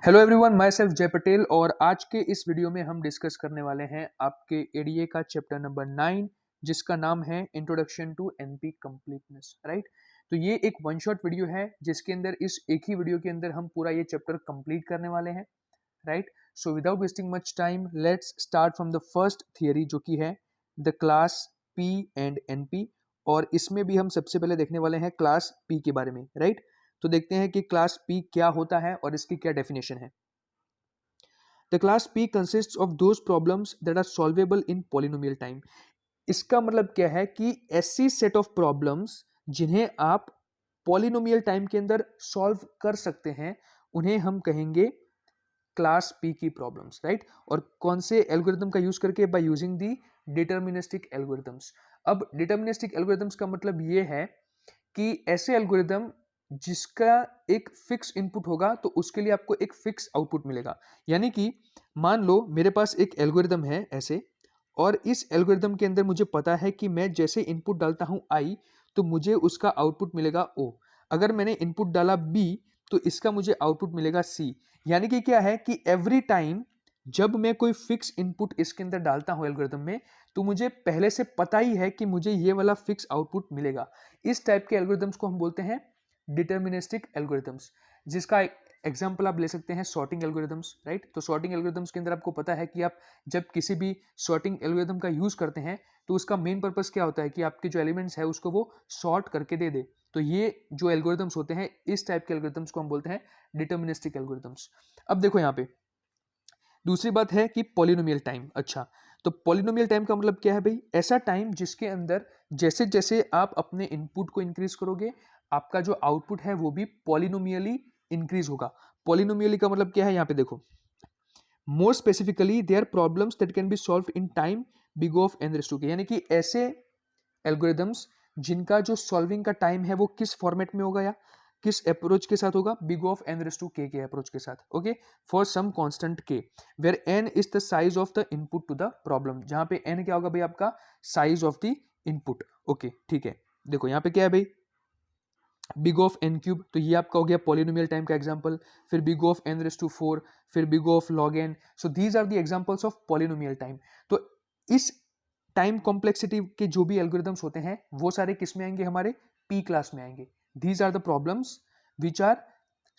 Hello everyone, my self जय पटेल और आज के इस वीडियो में हम डिस्कस करने वाले हैं आपके एडीए का चैप्टर नंबर 9 जिसका नाम है introduction to NP completeness. Right, तो ये एक वन शॉट वीडियो है जिसके अंदर इस एक ही वीडियो के अंदर हम पूरा ये चैप्टर कंप्लीट करने वाले हैं। Right, so without wasting much time let's start from the first theory जो कि है the class P and NP. और इसमें भी हम सबसे पहले देखने वाले हैं क्लास पी के बारे में। राइट, तो देखते हैं कि क्लास पी क्या होता है और इसकी क्या डेफिनेशन है। The class P consist of those problems that are solvable in polynomial time. इसका मतलब क्या है कि ऐसी सेट ऑफ प्रॉब्लम्स जिन्हें आप पॉलिनोमियल टाइम के अंदर सॉल्व कर सकते हैं उन्हें हम कहेंगे क्लास पी की प्रॉब्लम्स। राइट, और कौन से एल्गोरिथम का यूज करके? By using the deterministic algorithms. अब डिटर्मिनिस्टिक एल्गोरिथम्स का मतलब ये है कि ऐसे एल्गोरिदम जिसका एक फिक्स इनपुट होगा तो उसके लिए आपको एक फिक्स आउटपुट मिलेगा। यानी कि मान लो मेरे पास एक एल्गोरिदम है ऐसे, और इस एल्गोरिदम के अंदर मुझे पता है कि मैं जैसे इनपुट डालता हूं आई तो मुझे उसका आउटपुट मिलेगा ओ। अगर मैंने इनपुट डाला बी तो इसका मुझे आउटपुट मिलेगा सी। यानी कि क्या है कि एवरी टाइम जब मैं कोई फिक्स इनपुट इसके अंदर डालता हूं एल्गोरिदम में तो मुझे पहले से पता ही है कि मुझे ये वाला फिक्स आउटपुट मिलेगा। इस टाइप के एल्गोरिदम्स को हम बोलते हैं डिटर्मिनिस्टिक एल्गोरिदम्स, जिसका एग्जांपल आप ले सकते हैं सॉर्टिंग एल्गोरिदम्स। राइट, तो सॉर्टिंग एल्गोरिदम्स के अंदर आपको पता है कि आप जब किसी भी सॉर्टिंग एल्गोरिदम का यूज करते हैं तो उसका मेन पर्पस क्या होता है कि आपके जो एलिमेंट्स है उसको वो सॉर्ट करके दे दे। तो ये जो एल्गोरिदम्स होते हैं इस टाइप के एल्गोरिदम्स को हम बोलते हैं डिटर्मिनिस्टिक एल्गोरिदम्स। अब देखो यहाँ पे दूसरी बात है कि पॉलिनोमियल टाइम। अच्छा, तो पॉलिनोमियल टाइम का मतलब क्या है भाई? ऐसा टाइम जिसके अंदर जैसे जैसे आप अपने इनपुट को इंक्रीज करोगे आपका जो आउटपुट है वो भी पॉलिनोमियली इंक्रीज होगा। पॉलिनोमियली का मतलब क्या है? यहाँ पे देखो, more specifically they are problems that can be solve in time big of n raise to k. यानी कि ऐसे एल्गोरिदम्स जिनका जो सॉल्विंग का टाइम है वो किस फॉर्मेट में होगा या किस अप्रोच के साथ होगा? Big of n raise to k approach के साथ। Okay, for some constant k where n is the size of the input to the problem. जहां पे एन क्या होगा भाई? आपका size of the input. Okay, ठीक है। देखो यहाँ पे क्या है भाई? बिग ऑफ एन क्यूब, तो ये आपका हो गया पॉलिनोमियल टाइम का एग्जांपल। फिर big of n raise to 4, फिर big of log n. So these are the examples of polynomial time. तो इस टाइम कॉम्प्लेक्सिटी के जो भी एल्गोरिदम्स होते हैं वो सारे किस में आएंगे? हमारे पी क्लास में आएंगे। These are the problems which are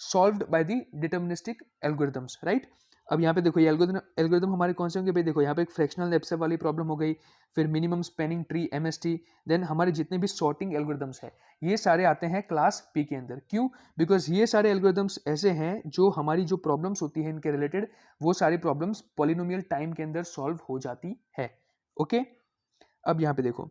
solved by the deterministic algorithms. Right, अब यहाँ पे देखो ये एल्गोरिदम हमारे कौन से होंगे भाई? देखो यहाँ पे एक फ्रैक्शनल एब्सेस वाली प्रॉब्लम हो गई, फिर minimum spanning tree MST, then हमारे जितने भी सॉर्टिंग एल्गोरिदम्स है ये सारे आते हैं क्लास पी के अंदर। क्यों? बिकॉज ये सारे एल्गोरिदम्स ऐसे हैं जो हमारी जो प्रॉब्लम्स होती है इनके रिलेटेड वो सारी प्रॉब्लम्स पॉलिनोमियल टाइम के अंदर सॉल्व हो जाती है। ओके, अब यहाँ पे देखो,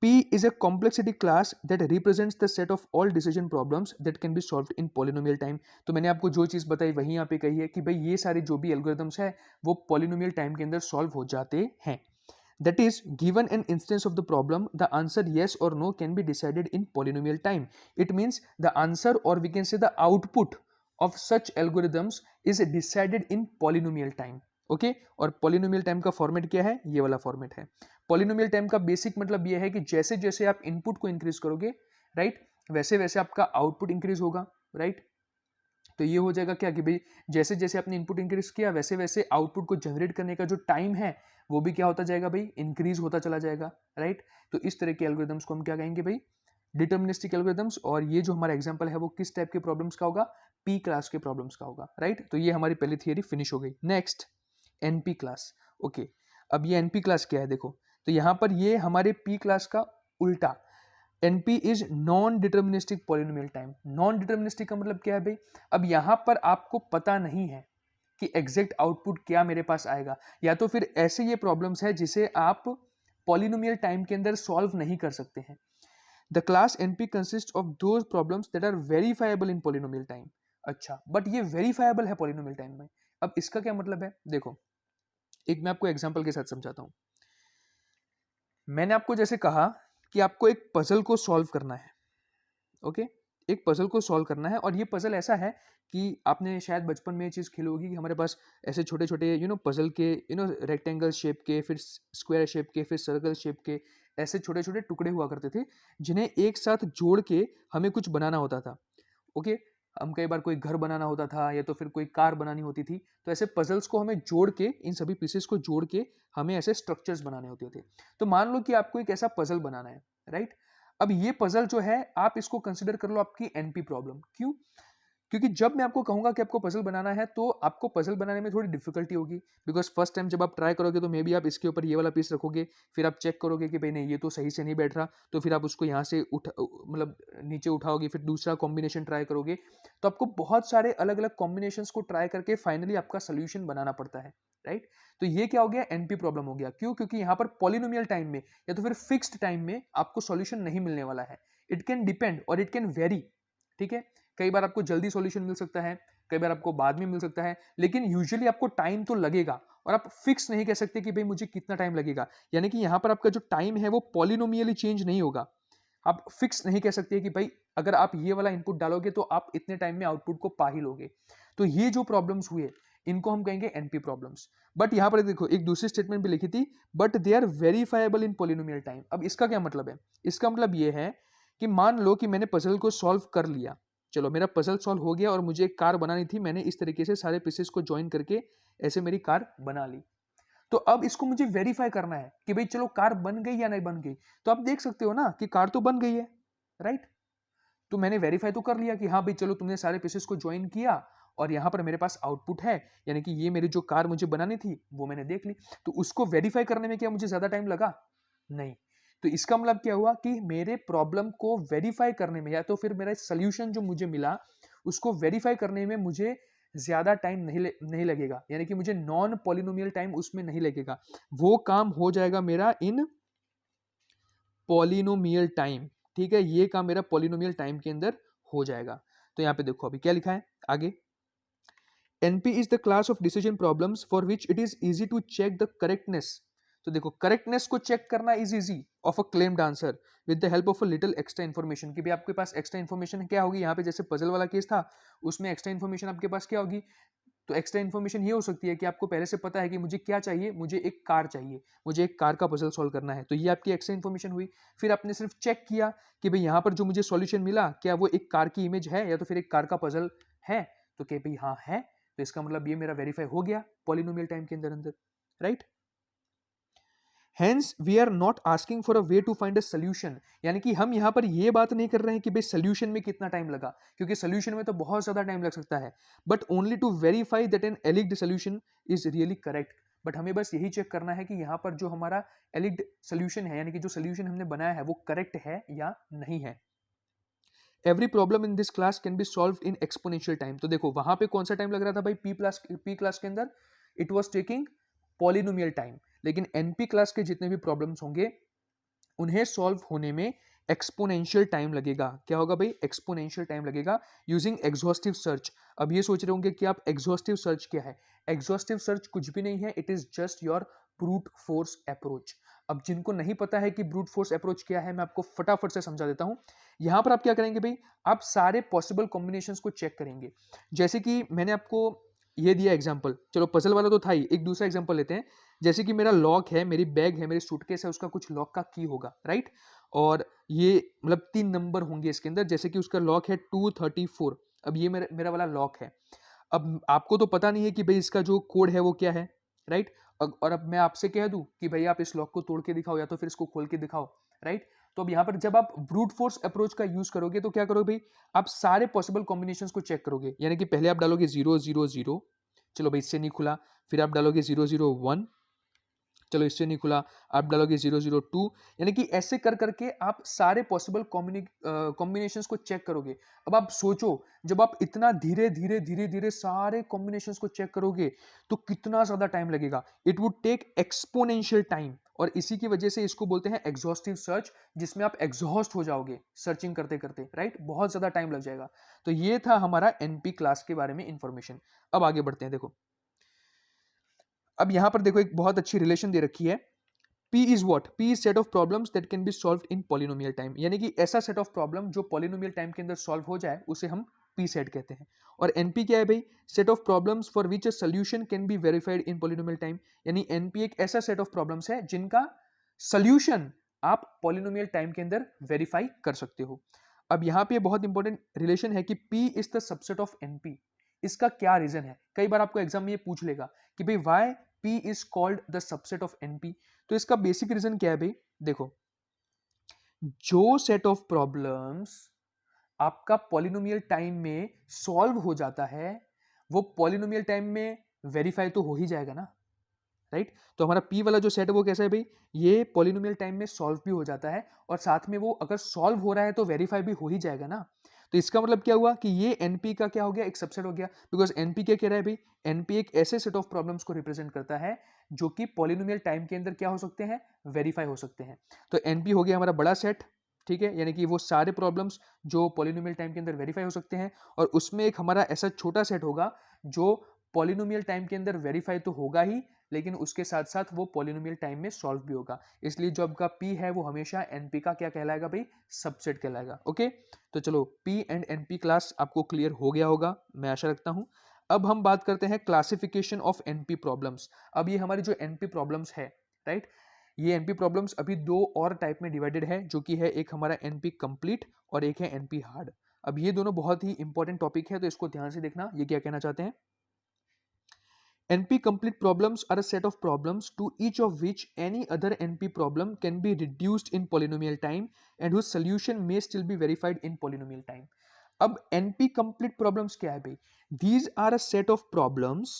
P is a complexity class that represents the set of all decision problems that can be solved in polynomial time। तो मैंने आपको जो चीज़ बताई वही यहाँ पे कही है कि भाई ये सारे जो भी एल्गोरिदम्स है वो पॉलिनोमियल टाइम के अंदर सॉल्व हो जाते हैं। That is, given an instance of the problem, the answer yes or no can be decided in polynomial time. It means the answer or we can say the output of such algorithms is decided in polynomial time। Okay, और polynomial time का format क्या है? ये वाला format है। Polynomial time का basic मतलब ये है कि जैसे जैसे आप इनपुट को इंक्रीज करोगे राइट वैसे वैसे आपका आउटपुट इंक्रीज होगा। राइट, तो ये हो जाएगा क्या कि भाई जैसे जैसे आपने इनपुट इंक्रीज किया वैसे वैसे आउटपुट को जनरेट करने का जो टाइम है वो भी क्या होता जाएगा भाई? इंक्रीज होता चला जाएगा। राइट, तो इस तरह के एल्गोरिदम्स को हम क्या कहेंगे भाई? Deterministic algorithms. और ये जो हमारा एग्जांपल है वो किस टाइप के प्रॉब्लम्स का होगा? पी क्लास के प्रॉब्लम्स का होगा। राइट, तो ये हमारी पहली थियरी फिनिश हो गई। Next, NP class. ओके, अब ये एनपी क्लास क्या है? देखो, तो यहां पर ये हमारे पी क्लास का उल्टा, NP is non deterministic polynomial time. Non deterministic का मतलब क्या है भाई? अब यहां पर आपको पता नहीं है कि एग्जैक्ट आउटपुट क्या मेरे पास आएगा, या तो फिर ऐसे ये प्रॉब्लम्स है जिसे आप पॉलिनोमियल टाइम के अंदर सॉल्व नहीं कर सकते हैं। The class NP consist of those problems that are verifiable in polynomial time. अच्छा, बट ये वेरीफाइबल है पॉलिनोमियल टाइम में। अब इसका क्या मतलब है? देखो, एक मैं आपको एग्जांपल के साथ समझाता हूं। मैंने आपको जैसे कहा कि आपको एक पजल को सॉल्व करना है। ओके, एक पजल को सॉल्व करना है और ये पजल ऐसा है कि आपने शायद बचपन में ये चीज़ खेली होगी कि हमारे पास ऐसे छोटे छोटे पजल के रेक्टेंगल शेप के, फिर स्क्वायर शेप के, फिर सर्कल शेप के, ऐसे छोटे छोटे टुकड़े हुआ करते थे जिन्हें एक साथ जोड़ के हमें कुछ बनाना होता था। ओके, हम कई बार कोई घर बनाना होता था या तो फिर कोई कार बनानी होती थी, तो ऐसे पजल्स को हमें जोड़ के, इन सभी पीसेस को जोड़ के हमें ऐसे स्ट्रक्चर्स बनाने होते थे। तो मान लो कि आपको एक ऐसा पजल बनाना है, राइट। अब ये पजल जो है आप इसको कंसिडर कर लो आपकी एनपी प्रॉब्लम। क्यों? क्योंकि जब मैं आपको कहूंगा कि आपको पजल बनाना है तो आपको पजल बनाने में थोड़ी डिफिकल्टी होगी, बिकॉज फर्स्ट टाइम जब आप ट्राई करोगे तो मे बी आप इसके ऊपर ये वाला पीस रखोगे, फिर आप चेक करोगे कि भाई नहीं ये तो सही से नहीं बैठ रहा, तो फिर आप उसको यहाँ से मतलब नीचे उठाओगे, फिर दूसरा कॉम्बिनेशन ट्राई करोगे। तो आपको बहुत सारे अलग अलग कॉम्बिनेशन को ट्राई करके फाइनली आपका सोल्यूशन बनाना पड़ता है, राइट। तो ये क्या हो गया? एनपी प्रॉब्लम हो गया। क्यों? क्योंकि यहाँ पर पॉलिनोमियल टाइम में या तो फिर फिक्स्ड टाइम में आपको सॉल्यूशन नहीं मिलने वाला है। इट कैन डिपेंड और इट कैन वेरी, ठीक है। कई बार आपको जल्दी सॉल्यूशन मिल सकता है, कई बार आपको बाद में मिल सकता है, लेकिन यूजुअली आपको टाइम तो लगेगा और आप फिक्स नहीं कह सकते कि भाई मुझे कितना टाइम लगेगा। यानी कि यहां पर आपका जो टाइम है वो पॉलिनोमियली चेंज नहीं होगा। आप फिक्स नहीं कह सकते कि भाई अगर आप ये वाला इनपुट डालोगे तो आप इतने टाइम में आउटपुट को पा ही लोगे। तो ये जो प्रॉब्लम्स हुए इनको हम कहेंगे एनपी प्रॉब्लम्स। बट यहां पर देखो एक दूसरी स्टेटमेंट भी लिखी थी, but they are verifiable in polynomial time. अब इसका क्या मतलब है? इसका मतलब ये है कि मान लो कि मैंने पजल को सॉल्व कर लिया, चलो मेरा पजल सॉल्व हो गया और मुझे एक कार बनानी थी, मैंने इस तरीके से सारे पीसेस को ज्वाइन करके ऐसे मेरी कार बना ली। तो अब इसको मुझे वेरीफाई करना है कि भाई चलो कार बन गई या नहीं बन गई। तो आप देख सकते हो ना कि कार तो बन गई है, राइट। तो मैंने वेरीफाई तो कर लिया कि हाँ भाई चलो तुमने सारे पीसेस को ज्वाइन किया और यहां पर मेरे पास आउटपुट है, यानी कि ये मेरी जो कार मुझे बनानी थी वो मैंने देख ली। तो उसको वेरीफाई करने में क्या मुझे ज्यादा टाइम लगा? नहीं। तो इसका मतलब क्या हुआ कि मेरे प्रॉब्लम को वेरीफाई करने में या तो फिर मेरा सोल्यूशन जो मुझे मिला उसको वेरीफाई करने में मुझे ज्यादा टाइम नहीं लगेगा, यानी कि मुझे नॉन पॉलिनोमियल टाइम उसमें नहीं लगेगा। वो काम हो जाएगा मेरा इन पॉलिनोमियल टाइम, ठीक है। ये काम मेरा पॉलिनोमियल टाइम के अंदर हो जाएगा। तो यहां पे देखो अभी क्या लिखा है आगे। NP is the class of decision problems for which it is easy to check the correctness। तो देखो करेक्टनेस को चेक करना is easy of a claimed answer with the help of a little extra information. कि भी आपके पास extra information क्या होगी? यहाँ पे जैसे पजल वाला केस था उसमें एक्स्ट्रा इन्फॉर्मेशन आपके पास क्या होगी? तो एक्स्ट्रा इन्फॉर्मेशन ये हो सकती है कि आपको पहले से पता है कि मुझे क्या चाहिए, मुझे एक कार चाहिए, मुझे एक कार का पजल सॉल्व करना है। तो ये आपकी एक्स्ट्रा इन्फॉर्मेशन हुई। फिर आपने सिर्फ चेक किया कि भाई यहाँ पर जो मुझे सॉल्यूशन मिला क्या वो एक कार की इमेज है या तो फिर एक कार का पजल है। तो क्या भाई हाँ है, तो इसका मतलब ये मेरा वेरीफाई हो गया पॉलिनोमियल टाइम के अंदर अंदर, right. Hence we are not asking for a way to find a solution. यानी कि हम यहां पर ये बात नहीं कर रहे हैं कि भाई सोल्यूशन में कितना टाइम लगा, क्योंकि सोल्यूशन में तो बहुत ज्यादा टाइम लग सकता है, but only to verify that an alleged solution is really correct. But हमें बस यही चेक करना है कि यहाँ पर जो हमारा एलिग्ड सोल्यूशन है, यानी कि जो सोल्यूशन हमने बनाया है वो करेक्ट है या नहीं है। Every problem in this class can be solve in exponential time. तो देखो वहां पे कौन सा टाइम लग रहा था भाई? पी क्लास के अंदर it was taking polynomial time. लेकिन एनपी क्लास के जितने भी प्रॉब्लम्स होंगे उन्हें सॉल्व होने में एक्सपोनेंशियल टाइम लगेगा। क्या होगा भाई? एक्सपोनेंशियल टाइम लगेगा यूजिंग एग्जॉस्टिव सर्च। अब ये सोच रहे होंगे कि आप एग्जॉस्टिव सर्च क्या है? एग्जॉस्टिव सर्च कुछ भी नहीं है, it is just your brute force approach. अब जिनको नहीं पता है कि ब्रूट फोर्स अप्रोच क्या है, मैं आपको फटाफट से समझा देता हूं। यहां पर आप क्या करेंगे भाई? आप सारे पॉसिबल कॉम्बिनेशंस को चेक करेंगे। जैसे कि मैंने आपको ये दिया एग्जांपल, चलो पजल वाला तो था ही, एक दूसरा एग्जांपल लेते हैं। जैसे कि मेरा लॉक है, मेरी बैग है, मेरी सूटकेस है, उसका कुछ लॉक का की होगा, राइट। और ये मतलब 3 नंबर होंगे इसके अंदर, जैसे कि उसका लॉक है 234। अब ये मेरा वाला लॉक है। अब आपको तो पता नहीं है कि भाई इसका जो कोड है वो क्या है, राइट। और अब मैं आपसे कह दूं कि भाई आप इस लॉक को तोड़ के दिखाओ या तो फिर इसको खोल के दिखाओ, राइट। तो अब यहाँ पर जब आप ब्रूट फोर्स अप्रोच का यूज करोगे तो क्या करोगे भाई? आप सारे पॉसिबल कॉम्बिनेशंस को चेक करोगे। यानी कि पहले आप डालोगे 0 0 0, चलो भाई इससे नहीं खुला। फिर आप डालोगे 0 0 1, चलो इससे नहीं खुला। आप डालोगे 0 0 2, यानी कि ऐसे कर करके आप सारे पॉसिबल कॉम्बिनेशंस को चेक करोगे। अब आप सोचो, जब आप इतना धीरे धीरे धीरे धीरे सारे कॉम्बिनेशंस को चेक करोगे तो कितना ज्यादा टाइम लगेगा। It would take exponential time, और इसी की वजह से इसको बोलते हैं एग्जॉस्टिव सर्च, जिसमें आप एग्जॉस्ट हो जाओगे सर्चिंग करते करते, राइट। बहुत ज्यादा टाइम लग जाएगा। तो ये था हमारा एनपी क्लास के बारे में इंफॉर्मेशन। अब आगे बढ़ते हैं। देखो अब यहां पर देखो एक बहुत अच्छी रिलेशन दे रखी है। P is what? P is set of problems that can be solved in polynomial time। यानी कि ऐसा सेट ऑफ प्रॉब्लम जो पॉलिनोमियल टाइम के अंदर सॉल्व हो जाए उसे हम P सेट कहते हैं। और NP क्या है भाई? Set of problems for which a solution can be verified in polynomial time. यानी NP एक ऐसा सेट ऑफ प्रॉब्लम्स है जिनका सोल्यूशन आप पॉलिनोमियल टाइम के अंदर वेरीफाई कर सकते हो। अब यहाँ पे बहुत इंपॉर्टेंट रिलेशन है कि P is the subset of NP। इसका क्या रीजन है? कई बार आपको एग्जाम में ये पूछ लेगा कि भाई why P is called the subset of NP। तो इसका बेसिक रीजन क्या है भाई? देखो, जो सेट ऑफ प्रॉब्लम्स आपका पॉलिनोमियल टाइम में सॉल्व हो जाता है, वो पॉलिनोमियल टाइम में वेरीफाई तो हो ही जाएगा ना, राइट? तो हमारा P वाला जो सेट है वो कैसा है भाई? ये पॉलिनोमियल टाइम में सॉल्व भी हो जाता है और साथ में वो अगर सॉल्व हो रहा है तो वेरीफाई भी हो ही जाएगा ना। तो इसका मतलब क्या हुआ कि ये NP का क्या हो गया? एक सबसेट हो गया। बिकॉज NP क्या कह रहा है भाई? NP एक ऐसे सेट ऑफ प्रॉब्लम्स को रिप्रेजेंट करता है जो कि पॉलिनोमियल टाइम के अंदर क्या हो सकते हैं? वेरीफाई हो सकते हैं। तो NP हो गया हमारा बड़ा सेट, ठीक है, यानी कि वो सारे प्रॉब्लम्स जो पॉलिनोमियल टाइम के अंदर वेरीफाई हो सकते हैं, और उसमें एक हमारा ऐसा छोटा सेट होगा जो पॉलिनोमियल टाइम के अंदर वेरीफाई तो होगा ही, लेकिन उसके साथ साथ वो पॉलिनोमियल टाइम में सॉल्व भी होगा। इसलिए जो आपका P है वो हमेशा NP का क्या कहलाएगा भाई? सबसेट कहलाएगा। ओके, तो चलो P एंड NP क्लास आपको क्लियर हो गया होगा, मैं आशा रखता हूं। अब हम बात करते हैं क्लासिफिकेशन ऑफ NP प्रॉब्लम्स। अब ये हमारी जो NP प्रॉब्लम्स है, राइट, ये NP प्रॉब्लम्स अभी दो और टाइप में डिवाइडेड है, जो कि है एक हमारा NP कंप्लीट और एक है NP हार्ड। अब ये दोनों बहुत ही इंपॉर्टेंट टॉपिक है, तो इसको ध्यान से देखना, ये क्या कहना चाहते हैं। NP-complete problems are a set of problems to each of which any other NP problem can be reduced in polynomial time and whose solution may still be verified in polynomial time. अब NP-complete problems क्या है भाई? These are a set of problems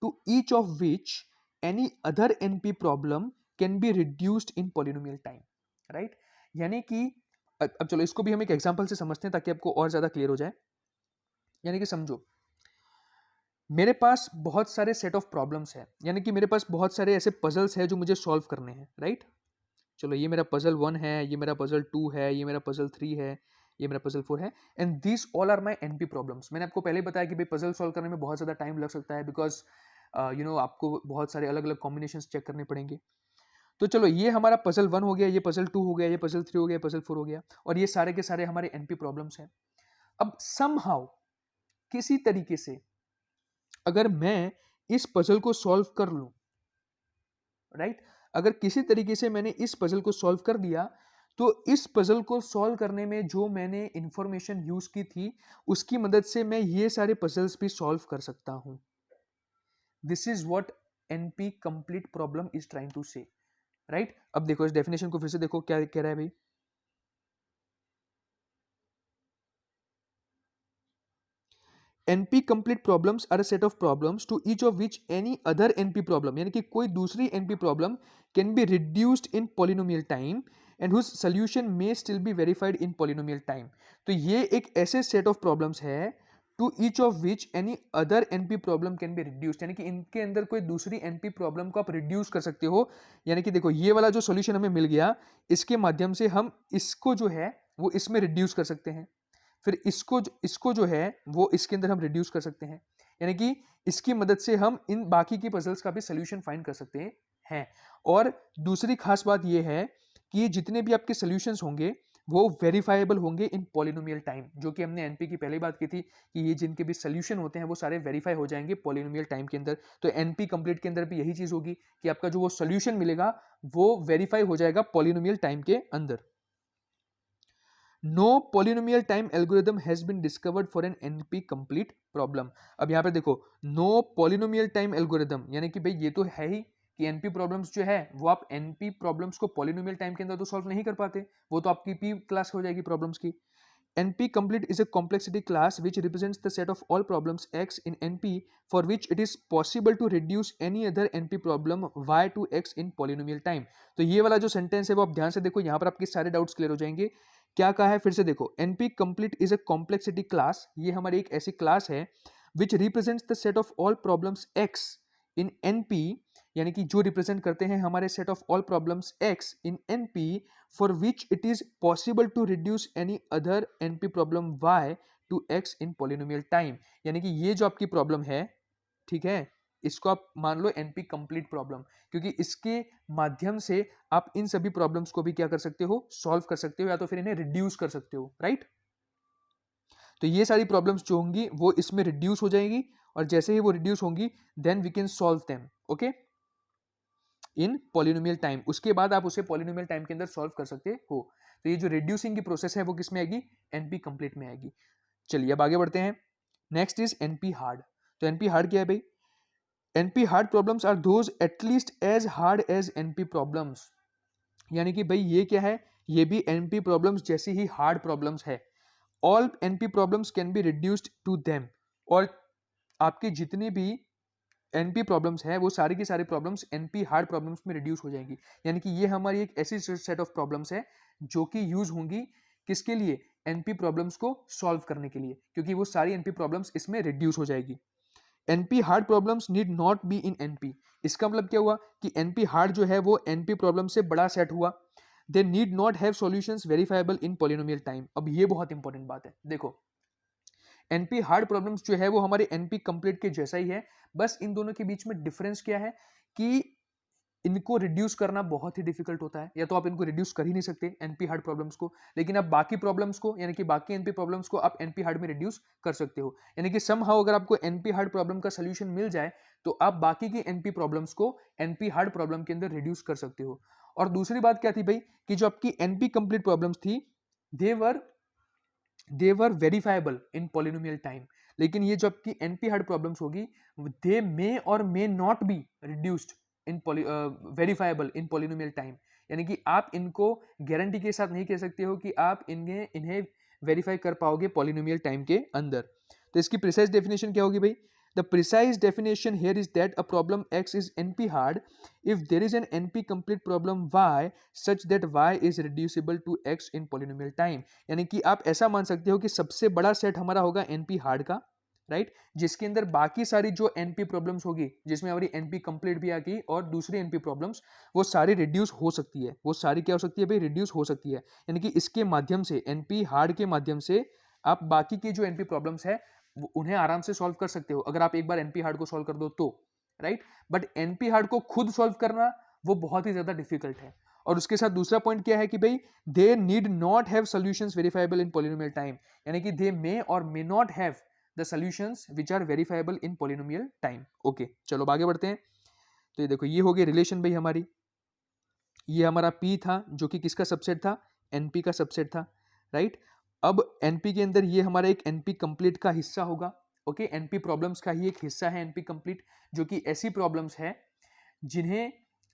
to each of which any other NP problem can be reduced in polynomial time, right? यानी कि अब चलो इसको भी हम एक एग्जांपल से समझते हैं ताकि आपको और ज्यादा क्लियर हो जाए। यानी कि समझो, मेरे पास बहुत सारे सेट ऑफ प्रॉब्लम्स है, यानी कि मेरे पास बहुत सारे ऐसे पजल्स हैं जो मुझे सॉल्व करने हैं, राइट? चलो, ये मेरा पजल 1 है, ये मेरा पजल 2 है, ये मेरा पजल 3 है, ये मेरा पजल 4 है, and this all are my NP problems. मैंने आपको पहले ही बताया कि भाई पजल सॉल्व करने में बहुत ज़्यादा टाइम लग सकता है, बिकॉज आपको बहुत सारे अलग अलग कॉम्बिनेशंस चेक करने पड़ेंगे। तो चलो, ये हमारा पजल 1 हो गया, ये पजल 2 हो गया, ये पजल 3 हो गया, पजल 4 हो गया, और ये सारे के सारे हमारे NP प्रॉब्लम्स हैं। अब समहाउ, किसी तरीके से अगर मैं इस पजल को सॉल्व कर लूं, राइट, अगर किसी तरीके से मैंने इस पजल को सॉल्व कर दिया, तो इस पजल को सॉल्व करने में जो मैंने इंफॉर्मेशन यूज की थी उसकी मदद से मैं ये सारे पजल्स भी सॉल्व कर सकता हूं। This is what NP complete problem is trying to say, right? अब देखो, इस डेफिनेशन को फिर से देखो, क्या कह रहा है भाई? NP complete problems are a set of problems to each of which any other NP problem, यानी कि कोई दूसरी NP problem can be reduced in polynomial time and whose solution may still be verified in polynomial time. तो ये एक ऐसे set of problems है to each of which any other NP problem can be reduced, यानी कि इनके अंदर कोई दूसरी NP problem को आप reduce कर सकते हो। यानी कि देखो, ये वाला जो solution हमें मिल गया, इसके माध्यम से हम इसको जो है वो इसमें reduce कर सकते हैं, फिर इसको जो है वो इसके अंदर हम रिड्यूस कर सकते हैं, यानी कि इसकी मदद से हम इन बाकी की पजल्स का भी सोल्यूशन फाइंड कर सकते हैं। और दूसरी खास बात ये है कि जितने भी आपके सोल्यूशंस होंगे वो वेरीफाइबल होंगे इन पॉलिनोमियल टाइम, जो कि हमने NP की पहले बात की थी कि ये जिनके भी सोल्यूशन होते हैं वो सारे वेरीफाई हो जाएंगे पॉलिनोमियल टाइम के अंदर। तो NP कंप्लीट के अंदर भी यही चीज होगी कि आपका जो वो सोल्यूशन मिलेगा वो वेरीफाई हो जाएगा पॉलिनोमियल टाइम के अंदर। No polynomial time algorithm has been discovered for an NP complete problem. अब यहां पे देखो, नो पॉलिनोमियल टाइम एल्गोरिथम, यानी कि भाई ये तो है ही कि NP प्रॉब्लम्स जो है वो आप NP प्रॉब्लम्स को पॉलिनोमियल टाइम के अंदर तो सॉल्व नहीं कर पाते, वो तो आपकी P क्लास हो जाएगी प्रॉब्लम्स की। NP complete is a complexity class which represents the set of all problems X in NP for which it is possible to reduce any other NP problem Y to X in polynomial time। तो ये वाला जो sentence है वो आप ध्यान से देखो, यहाँ पर आपके सारे डाउट्स क्लियर हो जाएंगे। क्या कहा है फिर से देखो, NP complete is a complexity class, ये हमारी एक ऐसी क्लास है which represents the set of all problems X in NP, यानी कि जो रिप्रेजेंट करते हैं हमारे set of all problems X in NP for which it is possible to reduce any other NP problem Y to X in polynomial time। यानी कि ये जो आपकी प्रॉब्लम है, ठीक है, इसको आप मान लो NP कंप्लीट प्रॉब्लम, क्योंकि इसके माध्यम से आप इन सभी प्रॉब्लम्स को भी क्या कर सकते हो? सॉल्व कर सकते हो, या तो फिर इन्हें रिड्यूस कर सकते हो, राइट? तो ये सारी प्रॉब्लम्स जो होंगी वो इसमें रिड्यूस हो जाएगी, और जैसे ही वो रिड्यूस होंगी then we can solve them. Okay, in polynomial time, उसके बाद आप उसे पॉलिनोमियल टाइम के अंदर सॉल्व कर सकते हो। तो ये जो रिड्यूसिंग की प्रोसेस है वो किस में आएगी, एनपी कंप्लीट में आएगी। चलिए अब आगे बढ़ते हैं। Next is NP hard. तो एनपी हार्ड क्या है भाई, NP hard problems are those at least as hard as NP problems, यानी कि भाई ये क्या है, ये भी एनपी प्रॉब्लम्स जैसी ही हार्ड प्रॉब्लम्स है। All NP problems can be reduced to them, और आपकी जितनी भी एनपी प्रॉब्लम्स है वो सारी की सारी प्रॉब्लम्स एनपी हार्ड प्रॉब्लम्स में रिड्यूस हो जाएंगी। यानी कि ये हमारी एक ऐसी सेट ऑफ प्रॉब्लम्स है जो कि यूज होंगी किसके लिए, एनपी प्रॉब्लम्स को सॉल्व करने के लिए, क्योंकि वो सारी एनपी प्रॉब्लम्स इसमें रिड्यूस हो जाएगी। NP hard problems need not be in NP, इसका मतलब क्या हुआ कि एनपी हार्ड जो है वो एनपी प्रॉब्लम से बड़ा सेट हुआ। दे need not have solutions verifiable in polynomial time. अब ये बहुत इंपॉर्टेंट बात है, देखो एनपी हार्ड प्रॉब्लम्स जो है वो हमारे एनपी कंप्लीट के जैसा ही है, बस इन दोनों के बीच में डिफरेंस क्या है कि इनको रिड्यूस करना बहुत ही डिफिकल्ट होता है, या तो आप इनको रिड्यूस कर ही नहीं सकते एनपी हार्ड प्रॉब्लम्स को, लेकिन आप बाकी प्रॉब्लम्स को यानी कि बाकी एनपी प्रॉब्लम्स को आप एनपी हार्ड में रिड्यूस कर सकते हो। यानी कि समहाउ अगर आपको एनपी हार्ड प्रॉब्लम का सोल्यूशन मिल जाए तो आप बाकी की एनपी प्रॉब्लम्स को एनपी हार्ड प्रॉब्लम के अंदर रिड्यूस कर सकते हो। और दूसरी बात क्या थी भाई कि जो आपकी एनपी कंप्लीट प्रॉब्लम्स थी दे वर वेरीफाइबल इन पॉलिनोमियल टाइम, लेकिन ये जो आपकी एनपी हार्ड प्रॉब्लम्स होगी दे may or may not be reduced in verifiable in polynomial time. यानी कि आप इनको गारंटी के साथ नहीं कह सकते हो कि आप इन्हें वेरीफाई कर पाओगे पॉलिनोमियल टाइम के अंदर। तो इसकी प्रिसाइज डेफिनेशन क्या होगी भाई, the precise definition here is that a problem x is np hard if there is an np complete problem y such that y is reducible to x in polynomial time। यानी कि आप ऐसा मान सकते हो कि सबसे बड़ा सेट हमारा होगा np हार्ड का, राइट जिसके अंदर बाकी सारी जो एनपी प्रॉब्लम्स होगी, जिसमें हमारी एनपी कंप्लीट भी आ गई और दूसरी एनपी प्रॉब्लम्स, वो सारी रिड्यूस हो सकती है। वो सारी क्या हो सकती है भाई, रिड्यूस हो सकती है। यानी कि इसके माध्यम से एनपी हार्ड के माध्यम से आप बाकी की जो एनपी प्रॉब्लम्स है उन्हें आराम से सॉल्व कर सकते हो अगर आप एक बार एनपी हार्ड को सॉल्व कर दो तो, राइट। बट एनपी हार्ड को खुद सॉल्व करना वो बहुत ही ज्यादा डिफिकल्ट है। और उसके साथ दूसरा पॉइंट क्या है कि भाई they need not have solutions verifiable in polynomial time, यानी कि they may or may not have the solutions which are verifiable in polynomial time. Okay चलो आगे बढ़ते हैं। तो ये देखो ये हो गई रिलेशन भाई हमारी, ये हमारा P था जो कि किसका सबसेट था, NP का सबसेट था, राइट। अब NP के अंदर ये हमारा एक NP कंप्लीट का हिस्सा होगा। ओके NP प्रॉब्लम्स का ही एक हिस्सा है NP कंप्लीट, जो कि ऐसी प्रॉब्लम्स है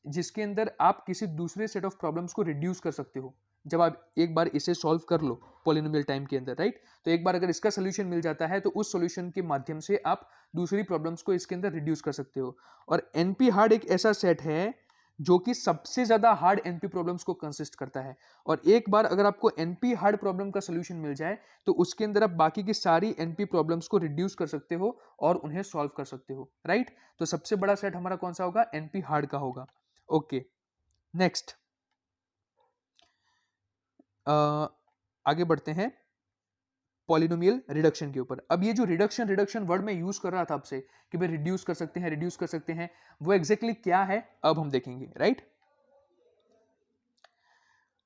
जिसके अंदर आप किसी दूसरे सेट ऑफ प्रॉब्लम्स को रिड्यूस कर सकते हो जब आप एक बार इसे सॉल्व कर लो पॉलिनोमियल टाइम के अंदर, राइट। तो एक बार अगर इसका सोल्यूशन मिल जाता है तो उस सोल्यूशन के माध्यम से आप दूसरी प्रॉब्लम्स को इसके अंदर रिड्यूस कर सकते हो। और एनपी हार्ड एक ऐसा सेट है जो कि सबसे ज्यादा हार्ड एनपी प्रॉब्लम्स को कंसिस्ट करता है। और एक बार अगर आपको एनपी हार्ड प्रॉब्लम का सोल्यूशन मिल जाए तो उसके अंदर आप बाकी की सारी एनपी प्रॉब्लम्स को रिड्यूस कर सकते हो और उन्हें सॉल्व कर सकते हो, राइट। तो सबसे बड़ा सेट हमारा कौन सा होगा, एनपी हार्ड का होगा। ओके नेक्स्ट आगे बढ़ते हैं पॉलिनोमियल रिडक्शन के ऊपर। अब ये जो रिडक्शन वर्ड में यूज कर रहा था आपसे कि भाई रिड्यूस कर सकते हैं, वो एग्जैक्टली क्या है अब हम देखेंगे, right.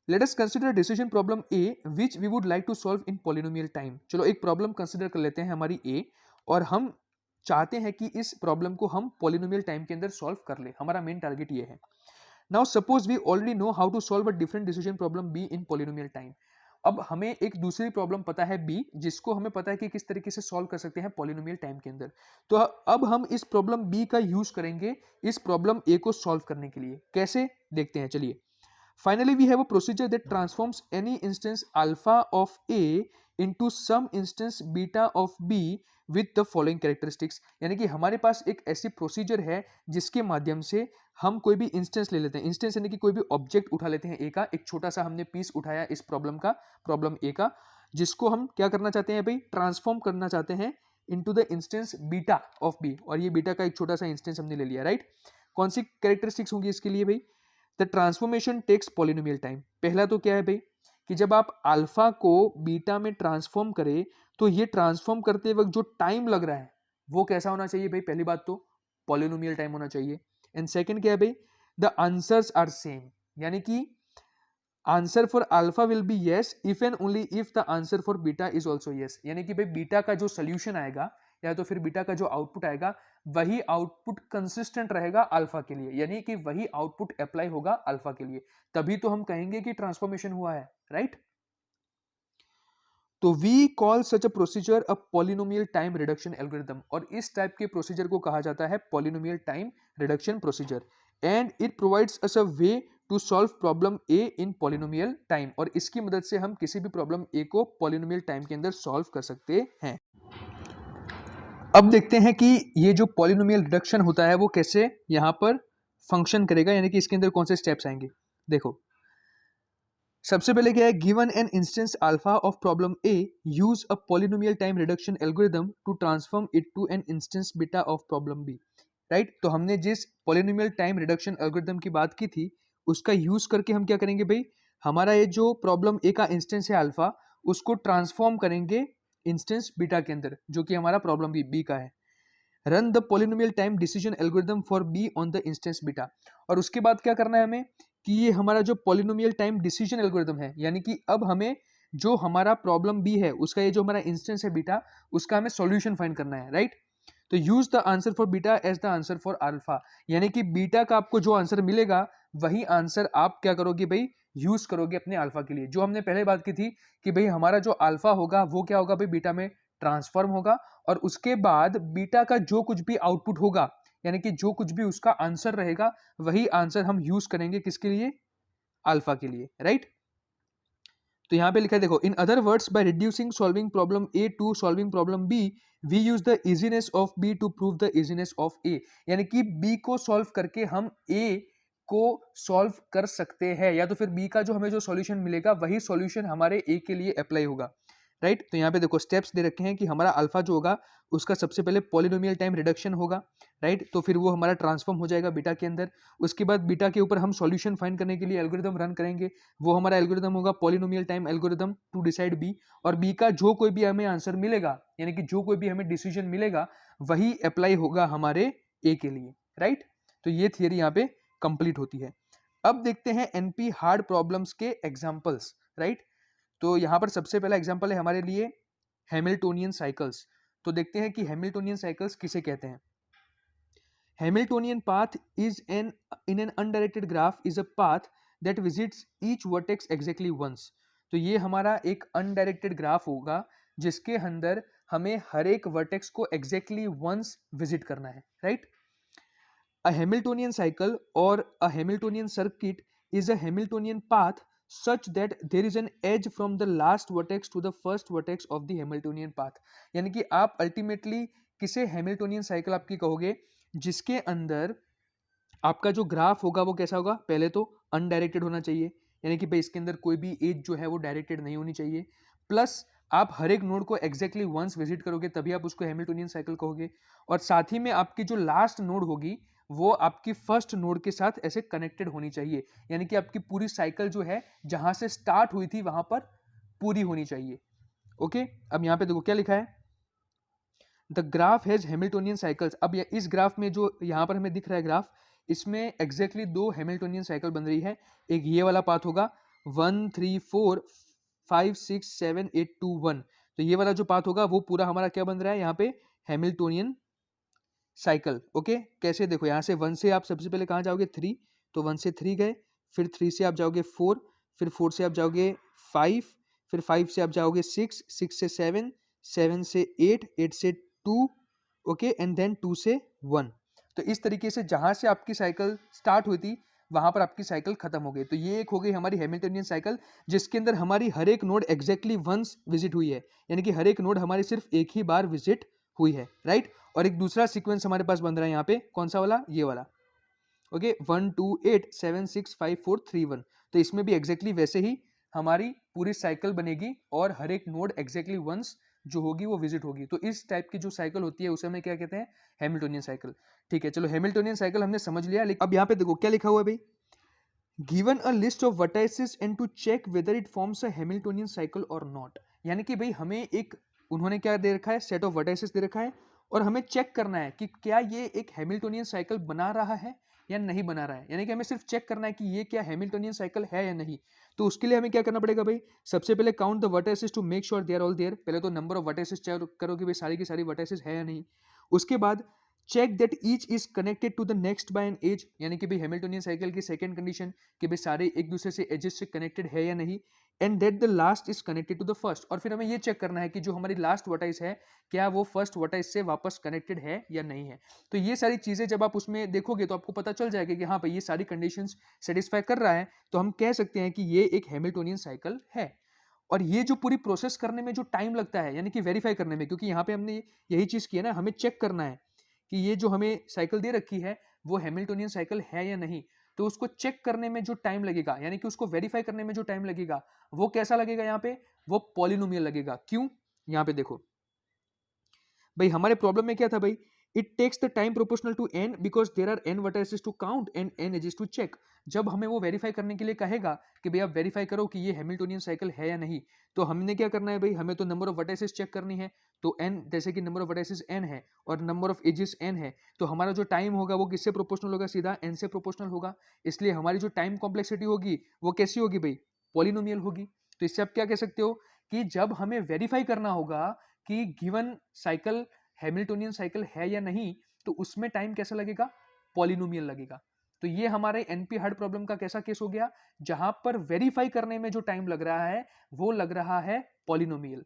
Let us consider decision problem A which we would like to solve in polynomial time. चलो एक प्रॉब्लम कंसीडर कर लेते हैं हमारी ए, और हम चाहते हैं कि इस प्रॉब्लम को हम पॉलिनोमियल टाइम के अंदर सॉल्व कर ले, हमारा मेन टारगेट ये है। Now suppose we already know how to solve a different decision problem B in polynomial time. अब हमें एक दूसरी प्रॉब्लम पता है बी, जिसको हमें पता है कि किस तरीके से सॉल्व कर सकते हैं पॉलिनोमियल टाइम के अंदर। तो अब हम इस प्रॉब्लम बी का यूज करेंगे इस प्रॉब्लम ए को सॉल्व करने के लिए। कैसे देखते हैं चलिए। Finally, we have a procedure that transforms any instance alpha of A into some instance beta of B with the following characteristics। यानी कि हमारे पास एक ऐसी प्रोसीजर है जिसके माध्यम से हम कोई भी इंस्टेंस ले लेते हैं। इंस्टेंस यानी कि कोई भी ऑब्जेक्ट उठा लेते हैं ए का, एक छोटा सा हमने पीस उठाया इस प्रॉब्लम का, प्रॉब्लम ए का, जिसको हम क्या करना चाहते हैं भाई, ट्रांसफॉर्म करना चाहते हैं into the instance beta of B. और ये बीटा का एक छोटा सा इंस्टेंस हमने ले लिया, राइट। कौन सी कैरेक्टरिस्टिक्स होंगी इसके लिए भाई, the transformation takes polynomial time. पहला तो क्या है भाई कि जब आप अल्फा को बीटा में ट्रांसफॉर्म करें तो ये ट्रांसफॉर्म करते वक्त जो टाइम लग रहा है वो कैसा होना चाहिए भाई, पहली बात तो पॉलिनोमियल टाइम होना चाहिए। एंड सेकंड क्या है भाई, द आंसर्स आर सेम, यानी कि answer for alpha will be yes if and only if the answer for beta is also yes. यानी कि भाई बीटा का जो सोल्यूशन आएगा या तो फिर बीटा का जो आउटपुट आएगा वही आउटपुट कंसिस्टेंट रहेगा अल्फा के लिए, यानी कि वही आउटपुट अप्लाई होगा अल्फा के लिए, तभी तो हम कहेंगे कि ट्रांसफॉर्मेशन हुआ है, राइट। तो we call such a procedure a polynomial time reduction algorithm, और इस टाइप के प्रोसीजर को कहा जाता है polynomial time reduction procedure, and it provides us a way to solve problem A in polynomial time, और इसकी मदद से हम किसी भी प्रॉब्लम ए को पॉलिनोमियल टाइम के अंदर सॉल्व कर सकते हैं। अब देखते हैं कि ये जो पॉलिनोमियल रिडक्शन होता है वो कैसे यहाँ पर फंक्शन करेगा, यानी कि इसके अंदर कौन से स्टेप्स आएंगे। देखो सबसे पहले क्या है, given an instance alpha of problem A, use a polynomial time reduction algorithm to transform it to an instance beta of problem B, right. तो हमने जिस पॉलिनोमियल टाइम रिडक्शन एल्गोरिथम की बात की थी उसका यूज करके हम क्या करेंगे भाई, हमारा ये जो प्रॉब्लम ए का इंस्टेंस है अल्फा, उसको ट्रांसफॉर्म करेंगे इंस्टेंस बीटा के अंदर, जो कि हमारा प्रॉब्लम बी का है। Run the polynomial time decision algorithm for be on the instance beta, और उसके बाद क्या करना है हमें कि ये हमारा जो पॉलिनोमियल टाइम डिसीजन एल्गोरिथम है, यानी कि अब हमें जो हमारा प्रॉब्लम बी है उसका ये जो हमारा इंस्टेंस है बीटा, उसका हमें सॉल्यूशन फाइंड करना है, राइट। तो use the answer for beta as the answer for alpha, यानी कि बीटा का आपको जो आंसर मिलेगा वही आंसर आप क्या करोगे भाई, यूज करोगे अपने अल्फा के लिए। जो हमने पहले बात की थी कि भाई हमारा जो अल्फा होगा वो क्या होगा भाई, बीटा में ट्रांसफॉर्म होगा, और उसके बाद बीटा का जो कुछ भी आउटपुट होगा, यानी कि जो कुछ भी उसका आंसर रहेगा वही आंसर हम यूज करेंगे किसके लिए, अल्फा के लिए, राइट। तो यहां पे लिखा है देखो, in other words by reducing solving problem A to solving problem B, we use the easiness of B to prove the easiness of A, यानी कि बी को सॉल्व करके हम ए को सॉल्व कर सकते हैं, या तो फिर बी का जो हमें जो सॉल्यूशन मिलेगा वही सॉल्यूशन हमारे ए के लिए अप्लाई होगा, राइट। तो यहाँ पे देखो स्टेप्स दे रखे हैं कि हमारा अल्फा जो होगा उसका सबसे पहले पॉलिनोमियल टाइम रिडक्शन होगा, राइट। तो फिर वो हमारा ट्रांसफॉर्म हो जाएगा बीटा के अंदर, उसके बाद बीटा के ऊपर हम सॉल्यूशन फाइंड करने के लिए एल्गोरिथम रन करेंगे, वो हमारा एल्गोरिथम होगा polynomial time algorithm to decide B, और बी का जो कोई भी हमें आंसर मिलेगा, यानी कि जो कोई भी हमें डिसीजन मिलेगा वही अप्लाई होगा हमारे ए के लिए, राइट। तो ये थियरी यहाँ पे कंप्लीट होती है। अब देखते हैं एनपी हार्ड प्रॉब्लम्स के एग्जाम्पल्स, राइट। तो यहाँ पर सबसे पहला एग्जाम्पल है हमारे लिए हैमिल्टोनियन साइकिल्स। तो देखते हैं कि हैमिल्टोनियन साइकिल्स किसे कहते हैं। Hamiltonian path is an in an undirected graph is a path that visits each vertex exactly once. तो ये हमारा एक अनडायरेक्टेड ग्राफ होगा जिसके अंदर हमें हर एक वर्टेक्स को एग्जैक्टली वंस विजिट करना है, राइट। अ हैमिल्टोनियन साइकिल और a Hamiltonian circuit is a Hamiltonian path such that there is an edge from the last vertex to the first vertex of the Hamiltonian path। यानी कि आप ultimately किसे Hamiltonian cycle आपकी कहोगे जिसके अंदर आपका जो ग्राफ होगा वो कैसा होगा, पहले तो अनडायरेक्टेड होना चाहिए, यानी कि भाई इसके अंदर कोई भी एज जो है वो डायरेक्टेड नहीं होनी चाहिए, प्लस आप हर एक नोड को एग्जैक्टली वंस विजिट करोगे तभी आप उसको हैमिल्टोनियन साइकिल कहोगे, और साथ ही में आपकी जो लास्ट नोड होगी वो आपकी फर्स्ट नोड के साथ ऐसे कनेक्टेड होनी चाहिए, यानी कि आपकी पूरी साइकिल जो है जहां से स्टार्ट हुई थी वहां पर पूरी होनी चाहिए। ओके, अब यहां पे देखो क्या लिखा है, the graph has Hamiltonian cycles. अब इस ग्राफ में जो यहाँ पर हमें दिख रहा है ग्राफ, इसमें एग्जैक्टली दो हैमिल्टोनियन साइकिल बन रही है। एक ये वाला पाथ होगा 1 3 4 5 6 7 8 2 1, तो ये वाला जो पाथ होगा वो पूरा हमारा क्या बन रहा है यहाँ पे, हैमिल्टोनियन साइकिल। ओके, कैसे देखो, यहाँ से 1 से आप सबसे पहले कहाँ जाओगे 3, तो 1 से 3 गए, फिर 3 से आप जाओगे 4, फिर 4 से आप जाओगे 5, फिर 5 से आप जाओगे 6, 6 से 7, 7 से 8, 8 से 2, ओके, एंड देन 2 से 1। तो इस तरीके से जहां से आपकी साइकिल स्टार्ट हुई थी वहां पर आपकी साइकिल खत्म हो गई। तो ये एक हो गई हमारी हैमिल्टोनियन साइकिल जिसके अंदर हमारी हर एक नोड एग्जैक्टली वंस विजिट हुई है, यानी कि हर एक नोड हमारी सिर्फ एक ही बार विजिट हुई है, राइट। और एक दूसरा सीक्वेंस हमारे पास बन रहा है यहाँ पे, कौन सा वाला, ये वाला, ओके, 1 2 8 7 6 5 4 3 1। तो इसमें भी एग्जैक्टली वैसे ही हमारी पूरी साइकिल बनेगी और हर एक नोड एग्जैक्टली वंस जो होगी वो विजिट होगी। तो इस टाइप की जो साइकिल होती है उसे हमें क्या कहते हैं, हैमिल्टोनियन साइकिल। ठीक है, चलो हैमिल्टोनियन साइकिल हमने समझ लिया। अब यहाँ पे देखो क्या लिखा हुआ है भाई, given a list of vertices and to check whether it forms a Hamiltonian cycle or not. यानी कि भाई हमें एक, उन्होंने क्या दे रखा है, सेट ऑफ वर्टाइसेस दे रखा है और हमें चेक करना है कि क्या ये एक हैमिल्टोनियन साइकिल बना रहा है या नहीं बना रहा है, यानी कि हमें सिर्फ चेक करना है कि ये क्या हैमिल्टोनियन साइकिल है या नहीं। तो उसके लिए हमें क्या करना पड़ेगा भाई, सबसे पहले count the vertices to make sure they are all there. पहले तो नंबर ऑफ वर्टिसेस चेक करो कि भाई सारी की सारी वर्टिसेस है या नहीं। उसके बाद check that each is connected to the next by an edge, यानी कि भाई हैमिल्टोनियन साइकिल की सेकंड कंडीशन कि भाई सारे एक दूसरे से एजेस से कनेक्टेड है या नहीं। And that the last is connected to the first, और फिर हमें ये चेक करना है कि जो हमारी लास्ट वर्टाइस है क्या वो फर्स्ट वर्टाइस से वापस कनेक्टेड है या नहीं है। तो ये सारी चीजें जब आप उसमें देखोगे तो आपको पता चल जाएगा कि हाँ भाई ये सारी कंडीशंस सेटिस्फाई कर रहा है, तो हम कह सकते हैं कि ये एक हैमिल्टोनियन साइकिल है। और ये जो पूरी प्रोसेस करने में जो टाइम लगता है, यानी कि वेरीफाई करने में, क्योंकि यहाँ पे हमने यही चीज की है ना, हमें चेक करना है कि ये जो हमें साइकिल दे रखी है वो हैमिल्टोनियन साइकिल है या नहीं। तो उसको चेक करने में जो टाइम लगेगा, यानी कि उसको वेरीफाई करने में जो टाइम लगेगा, वो कैसा लगेगा यहाँ पे, वो पॉलिनोमियल लगेगा। क्यों, यहाँ पे देखो भाई हमारे प्रॉब्लम में क्या था भाई, it takes the time proportional to n because there are n vertices to count and n edges to check. जब हमें वो वेरीफाई करने के लिए कहेगा कि भाई आप वेरीफाई करो कि ये हैमिल्टोनियन साइकिल है या नहीं, तो हमने क्या करना है भाई, हमें तो नंबर ऑफ वर्टाइसेस चेक करनी है। तो एन, जैसे कि नंबर ऑफ वर्टाइसेस एन है और नंबर ऑफ एजेस एन है, तो हमारा जो टाइम होगा वो किससे प्रोपोर्शनल होगा, सीधा एन से प्रोपोर्शनल होगा। इसलिए हमारी जो टाइम कॉम्प्लेक्सिटी होगी वो कैसी होगी भाई, पॉलिनोमियल होगी। तो इससे आप क्या कह सकते हो कि जब हमें वेरीफाई करना होगा कि गिवन साइकिल हैमिल्टोनियन साइकिल है या नहीं, तो उसमें टाइम कैसा लगेगा, पॉलिनोमियल लगेगा। तो ये हमारे एनपी हार्ड प्रॉब्लम का कैसा केस हो गया, जहां पर वेरीफाई करने में जो टाइम लग रहा है वो लग रहा है पॉलिनोमियल।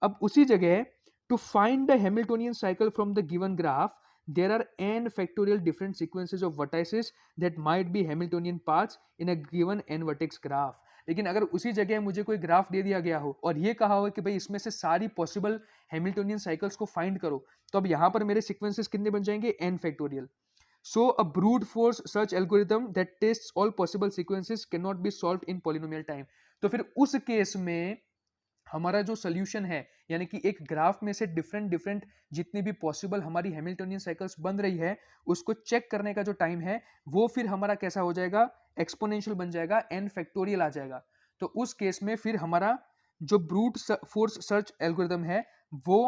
अब उसी जगह to find the Hamiltonian cycle from the given graph there are n factorial different sequences of vertices that might be Hamiltonian paths in a given n vertex graph। लेकिन अगर उसी जगह मुझे कोई ग्राफ दे दिया गया हो और ये कहा हो कि भाई इसमें से सारी पॉसिबल हैमिल्टोनियन साइकिल्स को फाइंड करो, तो अब यहां पर मेरे सीक्वेंसेस कितने बन जाएंगे, n factorial. So a brute force search algorithm that tests all possible sequences can not be solved in polynomial time. तो फिर उस केस में हमारा जो सोल्यूशन है, यानी कि एक ग्राफ में से डिफरेंट डिफरेंट जितनी भी पॉसिबल हमारी हैमिल्टोनियन साइकिल्स बन रही है, उसको चेक करने का जो टाइम है वो फिर हमारा कैसा हो जाएगा, एक्सपोनेंशियल बन जाएगा, n फैक्टोरियल आ जाएगा। तो उस केस में फिर हमारा जो ब्रूट फोर्स सर्च एल्गोरिथम है वो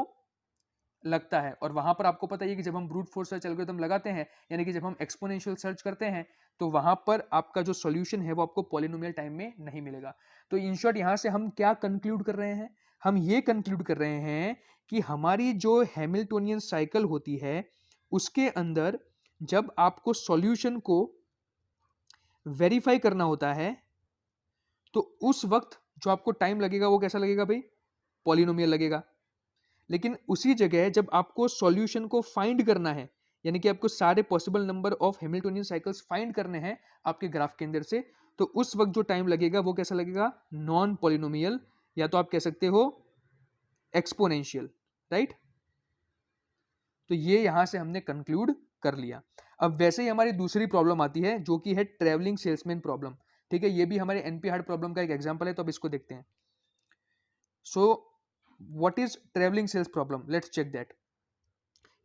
लगता है। और वहां पर आपको पता ही है कि जब हम ब्रूट फोर्स सर्च एल्गोरिथम लगाते हैं, यानी कि जब हम एक्सपोनेंशियल सर्च करते हैं, तो वहां पर आपका जो सॉल्यूशन है वो आपको पॉलिनोमियल टाइम में नहीं मिलेगा। तो इन शॉर्ट यहां से हम क्या कंक्लूड कर रहे हैं, हम ये कंक्लूड कर रहे हैं कि हमारी जो हैमिल्टोनियन साइकिल होती है उसके अंदर जब आपको सॉल्यूशन को वेरीफाई करना होता है, तो उस वक्त जो आपको टाइम लगेगा वो कैसा लगेगा भाई, पॉलिनोमियल लगेगा। लेकिन उसी जगह जब आपको सॉल्यूशन को फाइंड करना है, यानी कि आपको सारे possible number of Hamiltonian cycles find करने हैं आपके ग्राफ के अंदर से, तो उस वक्त जो टाइम लगेगा वो कैसा लगेगा, नॉन पॉलिनोमियल, या तो आप कह सकते हो एक्सपोनेंशियल, राइट। तो ये यहां से हमने कंक्लूड कर लिया। अब वैसे ही हमारी दूसरी प्रॉब्लम आती है जो कि है ट्रेवलिंग सेल्समैन प्रॉब्लम। ठीक है, ये भी हमारे एनपी हार्ड प्रॉब्लम का एक एग्जांपल है, तो अब इसको देखते हैं। सो what is traveling sales problem, let's check that.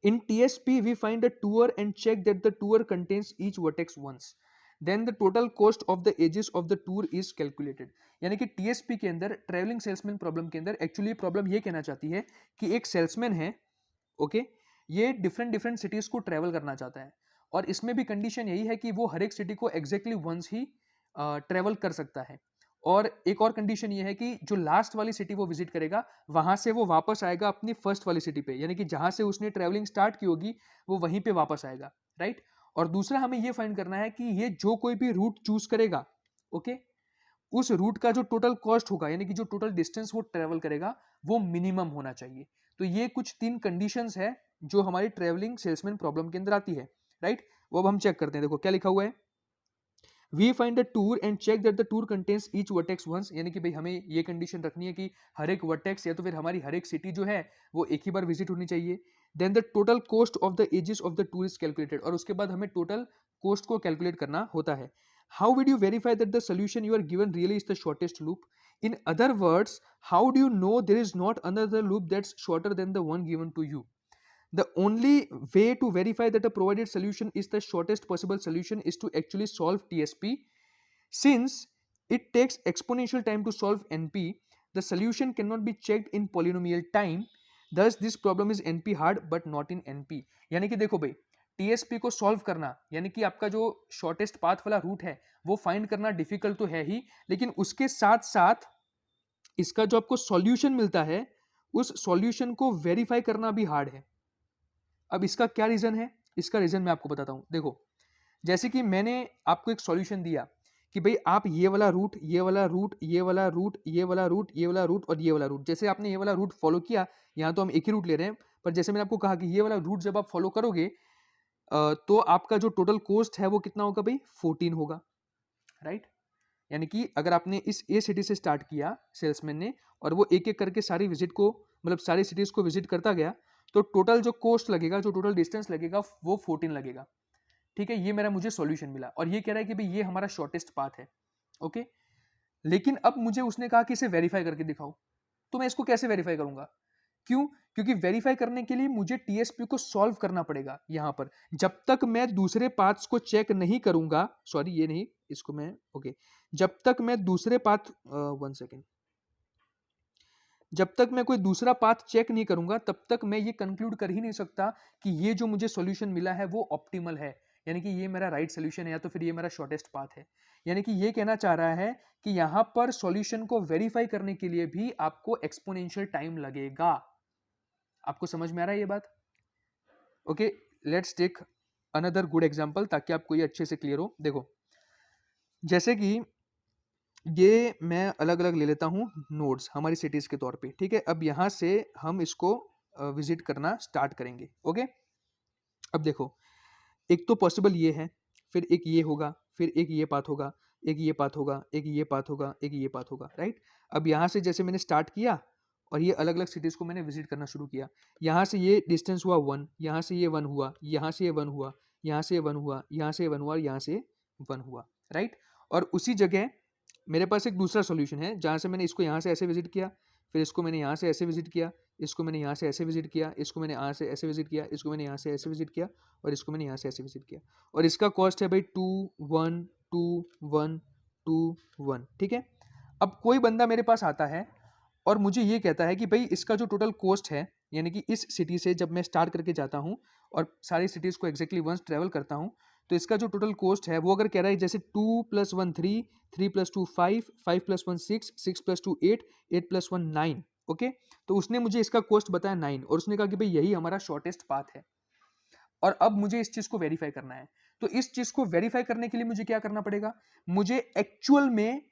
In TSP we find a tour and check that the tour contains each vertex once, then the total cost of the edges of the tour is calculated। यानी कि TSP के अंदर travelling salesman problem के अंदर actually problem ये कहना चाहती है कि एक सेल्समैन है, ओके, ये डिफरेंट डिफरेंट सिटीज को ट्रेवल करना चाहता है, और इसमें भी कंडीशन यही है कि वो हर एक सिटी को एग्जैक्टली वंस ही ट्रेवल कर सकता है। और एक और कंडीशन ये है कि जो लास्ट वाली सिटी वो विजिट करेगा वहां से वो वापस आएगा अपनी फर्स्ट वाली सिटी पे, यानी कि जहां से उसने ट्रेवलिंग स्टार्ट की होगी वो वहीं पे वापस आएगा, राइट। और दूसरा हमें ये फाइंड करना है कि ये जो कोई भी रूट चूज करेगा, ओके, उस रूट का जो टोटल कॉस्ट होगा, यानी कि जो टोटल डिस्टेंस वो ट्रेवल करेगा वो मिनिमम होना चाहिए। तो ये कुछ 3 कंडीशंस है जो हमारी ट्रेवलिंग सेल्समैन प्रॉब्लम के अंदर आती है, राइट। वो अब हम चेक करते हैं, देखो क्या लिखा हुआ है। We find the tour and check that the tour contains each vertex once, यानी कि भाई हमें ये कंडीशन रखनी है कि हर एक वर्टेक्स या तो फिर हमारी हर एक सिटी जो है वो एक ही बार विजिट होनी चाहिए। Then the total cost of the edges of the tour is calculated, और उसके बाद हमें टोटल कॉस्ट को कैलकुलेट करना होता है। How would you verify that the solution you are given really is the shortest loop? In other words, how do you know there is not another loop that's shorter than the one given to you? The only way to verify that a provided solution is the shortest possible solution is to actually solve TSP. Since it takes exponential time to solve NP, the solution cannot be checked in polynomial time. Thus, this problem is NP hard but not in NP. यानी कि देखो भाई, TSP को solve करना, यानी कि आपका जो शॉर्टेस्ट पाथ वाला रूट है वो फाइंड करना डिफिकल्ट तो है ही, लेकिन उसके साथ साथ इसका जो आपको सॉल्यूशन मिलता है उस सॉल्यूशन को वेरीफाई करना भी हार्ड है। अब इसका क्या रीजन है? इसका रीजन मैं आपको बताता हूं। देखो, जैसे कि मैंने आपको एक सॉल्यूशन दिया कि भाई आप ये वाला रूट, ये वाला रूट, ये वाला रूट, ये वाला रूट, ये वाला रूट और ये वाला रूट, जैसे आपने ये वाला रूट फॉलो किया, यहाँ तो हम एक ही रूट ले रहे हैं, पर जैसे मैंने आपको कहा कि ये वाला रूट जब आप फॉलो करोगे तो आपका जो टोटल कॉस्ट है वो कितना होगा भाई? 14 होगा, राइट? यानी कि अगर आपने इस ए सिटी से स्टार्ट किया सेल्समैन ने, और वो एक एक करके सारी विजिट को, मतलब सारी सिटीज को विजिट करता गया, तो टोटल जो कॉस्ट लगेगा, जो टोटल डिस्टेंस लगेगा वो 14 लगेगा। ठीक है, ये मेरा मुझे सॉल्यूशन मिला और ये कह रहा है कि भाई ये हमारा शॉर्टेस्ट पाथ है। ओके, लेकिन अब मुझे उसने कहा कि इसे वेरीफाई करके दिखाओ, तो मैं इसको कैसे वेरीफाई करूंगा? क्यों? क्योंकि वेरीफाई करने के लिए मुझे टीएसपी को सॉल्व करना पड़ेगा। यहां पर जब तक मैं दूसरे पाथ्स को चेक नहीं करूंगा, सॉरी ये नहीं, इसको मैं ओके, जब तक मैं दूसरे पाथ, वन सेकेंड, जब तक मैं कोई दूसरा पाथ चेक नहीं करूंगा तब तक मैं ये कंक्लूड कर ही नहीं सकता कि ये जो मुझे सॉल्यूशन मिला है वो ऑप्टिमल है, यानी कि ये मेरा राइट सॉल्यूशन है या तो फिर ये मेरा शॉर्टेस्ट पाथ है। यानी कि ये कहना चाह रहा है कि यहां पर सॉल्यूशन को वेरीफाई करने के लिए भी आपको एक्सपोनेंशियल टाइम लगेगा। आपको समझ में आ रहा है ये बात? Okay, let's take another good example ताकि आपको ये अच्छे से क्लियर हो। देखो, जैसे कि ये मैं अलग अलग ले लेता हूँ नोड्स हमारी सिटीज के तौर पे, ठीक है? अब यहाँ से हम इसको विजिट करना स्टार्ट करेंगे। ओके, अब देखो, एक तो पॉसिबल ये है, फिर एक ये होगा, फिर एक ये पाथ होगा, एक ये पाथ होगा, एक ये पाथ होगा, एक ये पाथ होगा, राइट? अब यहाँ से जैसे मैंने स्टार्ट किया और ये अलग अलग सिटीज को मैंने विजिट करना शुरू किया, यहाँ से ये डिस्टेंस हुआ 1, यहाँ से ये 1 हुआ, यहाँ से ये 1 हुआ, यहाँ से ये 1 हुआ, यहाँ से ये 1 हुआ, यहाँ से 1 हुआ, राइट? और उसी जगह मेरे पास एक दूसरा सॉल्यूशन है जहाँ से मैंने इसको यहाँ से ऐसे विजिट किया, फिर इसको मैंने यहाँ से ऐसे विजिट किया, इसको मैंने यहाँ से ऐसे विजिट किया, इसको मैंने यहाँ से ऐसे विजिट किया, इसको मैंने यहाँ से ऐसे विजिट किया और इसको मैंने यहाँ से ऐसे विजिट किया, और इसका कॉस्ट है भाई 2 1 2 1 2 1, ठीक है? अब कोई बंदा मेरे पास आता है और मुझे ये कहता है कि भाई इसका जो टोटल कॉस्ट है, यानी कि इस सिटी से जब मैं स्टार्ट करके जाता हूँ और सारी सिटीज़ को एग्जैक्टली वंस ट्रेवल करता हूँ, तो इसका जो टोटल कॉस्ट है वो अगर कह रहा है जैसे 2 + 1 3, 3 + 2 5, 5 + 1 6, 6 + 2 8, 8 + 1 9, ओके? तो उसने मुझे इसका कॉस्ट बताया 9 और उसने कहा कि भाई यही हमारा शॉर्टेस्ट पाथ है और अब मुझे इस चीज़ को वेरीफाई करना है। तो इस चीज़ को वेरीफाई करने के लिए मुझे क्या करना पड़ेगा? मुझे एक्चुअल में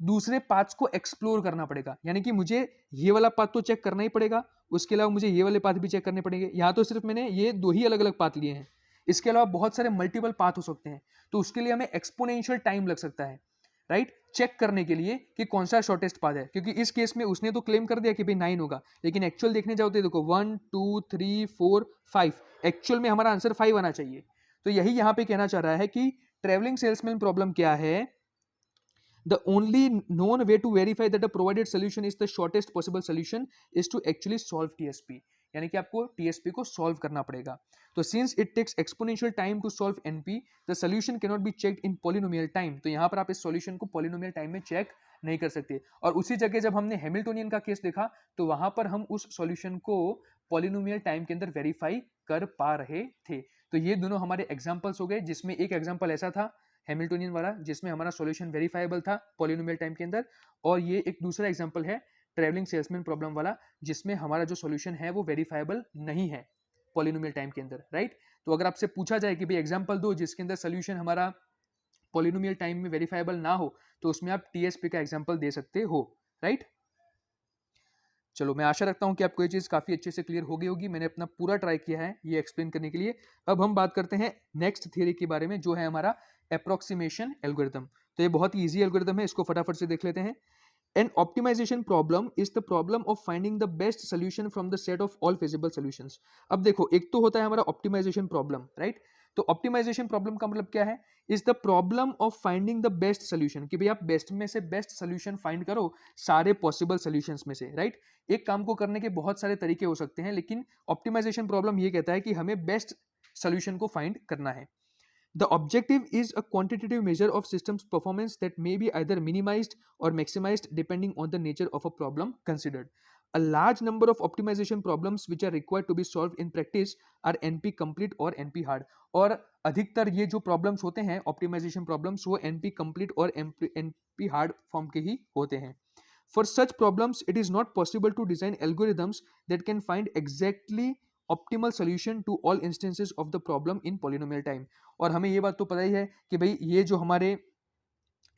दूसरे पाथ्स को एक्सप्लोर करना पड़ेगा, यानी कि मुझे ये वाला पाथ तो चेक करना ही पड़ेगा, उसके अलावा मुझे ये वाले पाथ भी चेक करने पड़ेंगे। यहाँ तो सिर्फ मैंने ये 2 ही अलग अलग पाथ लिए हैं, इसके अलावा बहुत सारे मल्टीपल पाथ हो सकते हैं, तो उसके लिए हमें एक्सपोनेंशियल टाइम लग सकता है, राइट? चेक करने के लिए कि कौन सा शॉर्टेस्ट पाथ है, क्योंकि इस केस में उसने तो क्लेम कर दिया कि भाई 9 होगा, लेकिन एक्चुअल देखने जाओ तो देखो 1 2 3 4 5, एक्चुअल में हमारा आंसर 5 आना चाहिए। तो यही यहाँ पे कहना चाह रहा है कि ट्रेवलिंग सेल्समैन प्रॉब्लम क्या है? The only known way to verify that a provided solution is the shortest possible solution is to actually solve TSP, यानी कि आपको TSP को solve करना पड़ेगा। तो since it takes exponential time to solve NP, the solution cannot be checked in polynomial time। तो यहाँ पर आप इस solution को polynomial time में check नहीं कर सकते। और उसी जगह जब हमने हैमिल्टोनियन का केस देखा तो वहां पर हम उस सॉल्यूशन को पॉलिनोमियल टाइम के अंदर वेरीफाई कर पा रहे थे। तो ये दोनों हमारे एग्जांपल्स हो गए, जिसमें एक एग्जांपल ऐसा था हैमिल्टोनियन वाला जिसमें हमारा सॉल्यूशन वेरीफाइबल था पॉलिनोमियल टाइम के अंदर, और ये एक दूसरा एग्जांपल है ट्रैवलिंग सेल्समैन प्रॉब्लम वाला जिसमें हमारा जो सॉल्यूशन है वो वेरीफाइबल नहीं है पॉलिनोमियल टाइम के अंदर, राइट? तो अगर आपसे पूछा जाए कि भाई एग्जांपल दो जिसके अंदर सॉल्यूशन हमारा पॉलिनोमियल टाइम में वेरीफाइबल ना हो, तो उसमें आप टीएसपी का एग्जांपल दे सकते हो, राइट? चलो, मैं आशा रखता हूं कि आपको ये चीज़ काफ़ी अच्छे से क्लियर हो गई होगी। मैंने अपना पूरा ट्राई किया है ये एक्सप्लेन करने के लिए। अब हम बात करते हैं नेक्स्ट थियरी के बारे में, जो है हमारा अप्रोक्सीमेशन एल्गोरिथम। तो ये बहुत ही ईजी एल्गोरिथम है, इसको फटाफट से देख लेते हैं। An optimization problem is the problem of finding the best solution from the set of all feasible solutions। अब देखो, एक तो होता है हमारा ऑप्टिमाइजेशन प्रॉब्लम, राइट? तो ऑप्टिमाइजेशन प्रॉब्लम का मतलब क्या है? Is the problem of finding the best solution, कि भाई आप बेस्ट में से बेस्ट सोल्यूशन फाइंड करो सारे पॉसिबल सोल्यूशंस में से, राइट? एक काम को करने के बहुत सारे तरीके हो सकते हैं, लेकिन ऑप्टिमाइजेशन प्रॉब्लम ये कहता है कि हमें बेस्ट सोल्यूशन को फाइंड करना है। The objective is a quantitative measure of system's performance that may be either minimized or maximized depending on the nature of a problem considered। a large number of optimization problems which are required to be solved in practice are NP complete और NP hard. और अधिकतर ये जो problems होते हैं optimisation problems वो NP complete और NP hard form के ही होते हैं. For such problems, it is not possible to design algorithms that can find exactly optimal solution to all instances of the problem in polynomial time. और हमें ये बात तो पता ही है कि भाई ये जो हमारे